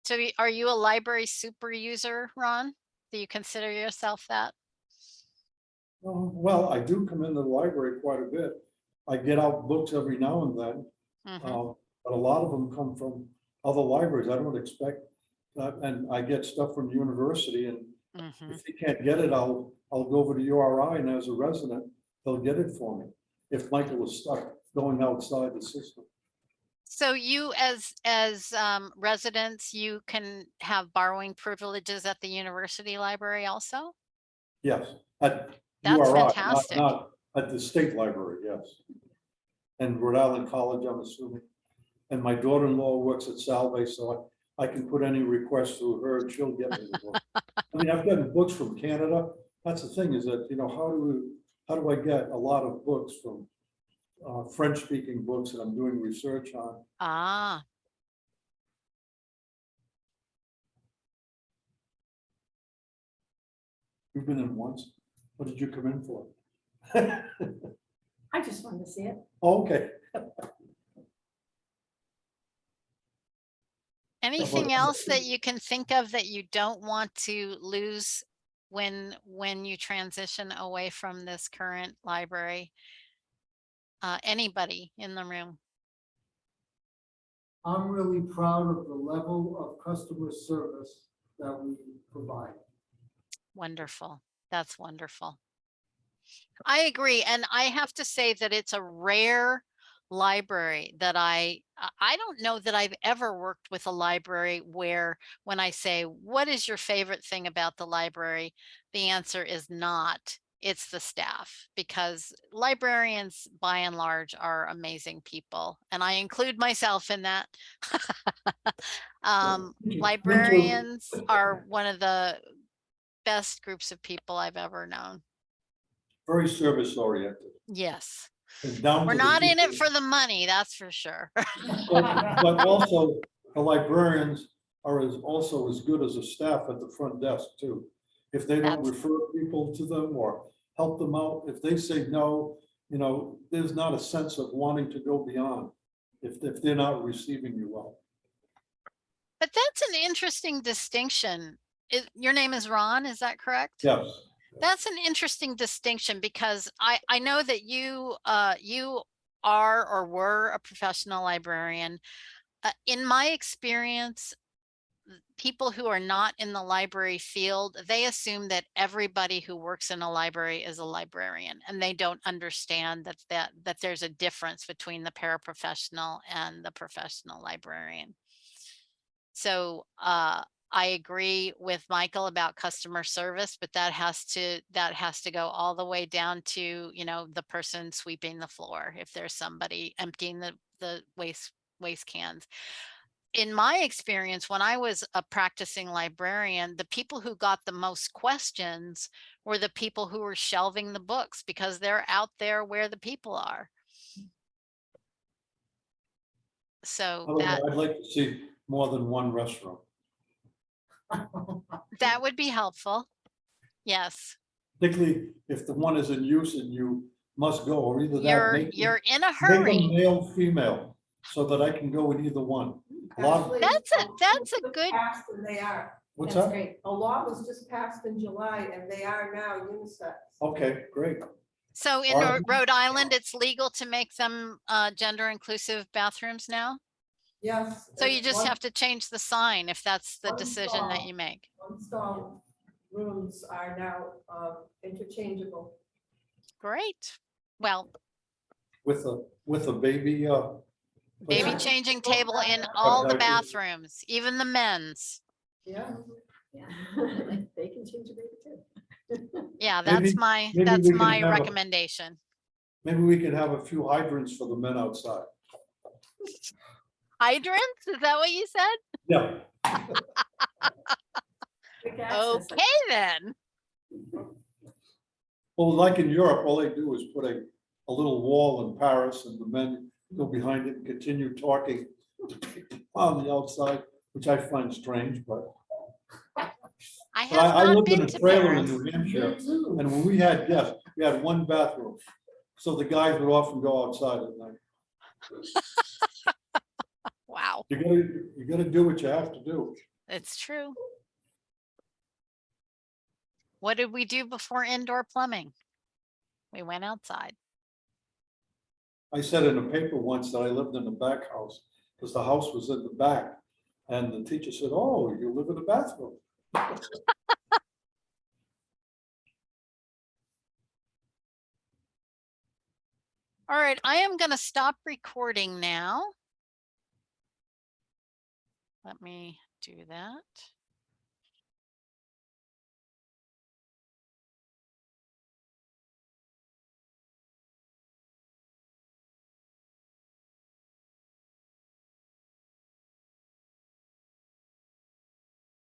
Speaker 4: So are you a library super user, Ron? Do you consider yourself that?
Speaker 3: Well, I do come into the library quite a bit. I get out books every now and then,
Speaker 4: Mhm,
Speaker 3: but a lot of them come from other libraries. I don't expect that, and I get stuff from the university. And
Speaker 4: mhm.
Speaker 3: if they can't get it, I'll go over to URI, and as a resident, they'll get it for me. If Michael is stuck going outside the system.
Speaker 4: So you, as residents, you can have borrowing privileges at the university library also?
Speaker 3: Yes, at
Speaker 4: That's
Speaker 3: URI,
Speaker 4: fantastic.
Speaker 3: not at the state library, yes. And Rhode Island College, I'm assuming. And my daughter-in-law works at Salve, so I can put any request through her, and she'll get me the book. I mean, I've gotten books from Canada. That's the thing, is that, how do I get a lot of books from French-speaking books that I'm doing research on?
Speaker 4: Ah,
Speaker 3: You've been in once. What did you come in for?
Speaker 7: I just wanted to see it.
Speaker 3: Okay.
Speaker 4: anything else that you can think of that you don't want to lose when you transition away from this current library? Anybody in the room?
Speaker 2: I'm really proud of the level of customer service that we provide.
Speaker 4: Wonderful. That's wonderful. I agree. And I have to say that it's a rare library that I don't know that I've ever worked with a library where, when I say, what is your favorite thing about the library? The answer is not it's the staff, because librarians by and large are amazing people, and I include myself in that. Librarians are one of the best groups of people I've ever known.
Speaker 3: Very service oriented.
Speaker 4: Yes,
Speaker 3: And down
Speaker 4: we're
Speaker 3: to the
Speaker 4: not in it
Speaker 3: detail.
Speaker 4: for the money, that's for sure.
Speaker 3: But also, the librarians are also as good as the staff at the front desk too. If they don't
Speaker 4: That's-
Speaker 3: refer people to them or help them out, if they say no, there's not a sense of wanting to go beyond if they're not receiving you well.
Speaker 4: But that's an interesting distinction. Your name is Ron, is that correct?
Speaker 3: Yes.
Speaker 4: That's an interesting distinction, because I know that you are or were a professional librarian. In my experience, people who are not in the library field, they assume that everybody who works in a library is a librarian, and they don't understand that there's a difference between the paraprofessional and the professional librarian. So I agree with Michael about customer service, but that has to go all the way down to, the person sweeping the floor. If there's somebody emptying the waste cans. In my experience, when I was a practicing librarian, the people who got the most questions were the people who were shelving the books, because they're out there where the people are. So
Speaker 3: I'd like to see more than one restroom.
Speaker 4: that would be helpful. Yes.
Speaker 3: Particularly if the one is in use and you must go, or either that.
Speaker 4: You're in a
Speaker 3: Make
Speaker 4: hurry.
Speaker 3: them male, female, so that I can go in either one. A lot of-
Speaker 1: Actually,
Speaker 4: That's a
Speaker 1: was
Speaker 4: good,
Speaker 1: passed and they are.
Speaker 3: What's
Speaker 7: That's
Speaker 3: that?
Speaker 7: great.
Speaker 1: A law was just passed in July and they are now unisex.
Speaker 3: Okay, great.
Speaker 4: so in
Speaker 3: All right.
Speaker 4: Rhode Island, it's legal to make them gender inclusive bathrooms now.
Speaker 1: Yes.
Speaker 4: So you just have to change the sign if that's the
Speaker 1: one
Speaker 4: decision that
Speaker 1: stall.
Speaker 4: you make.
Speaker 1: One stall rooms are now interchangeable.
Speaker 4: Great. Well,
Speaker 3: With a baby.
Speaker 4: baby
Speaker 1: Yeah.
Speaker 4: changing table in all the
Speaker 3: I-
Speaker 4: bathrooms, even the men's.
Speaker 1: Yeah.
Speaker 7: Yeah. They can change a baby too.
Speaker 4: Yeah,
Speaker 3: Maybe-
Speaker 4: that's
Speaker 3: maybe we can
Speaker 4: my
Speaker 3: have a-
Speaker 4: recommendation.
Speaker 3: Maybe we could have a few hydrants for the men outside.
Speaker 4: Hydrants? Is that what you said?
Speaker 3: Yeah.
Speaker 7: Quick access.
Speaker 4: Okay, then.
Speaker 3: Well, like in Europe, all they do is put a little wall in Paris and the men go behind it and continue talking on the outside, which I find strange, but.
Speaker 4: I
Speaker 3: But I
Speaker 4: have not
Speaker 3: lived in
Speaker 4: been
Speaker 3: a
Speaker 4: to
Speaker 3: trailer in
Speaker 4: Paris.
Speaker 3: New Hampshire, and when we had guests, we had one bathroom. So the guys would often go outside at night.
Speaker 4: Wow,
Speaker 3: You gotta do what you have to do.
Speaker 4: it's true. What did we do before indoor plumbing? We went outside.
Speaker 3: I said in a paper once that I lived in the back house, because the house was in the back. And the teacher said, "Oh, you live in the bathroom."
Speaker 4: All right, I am going to stop recording now. Let me do that.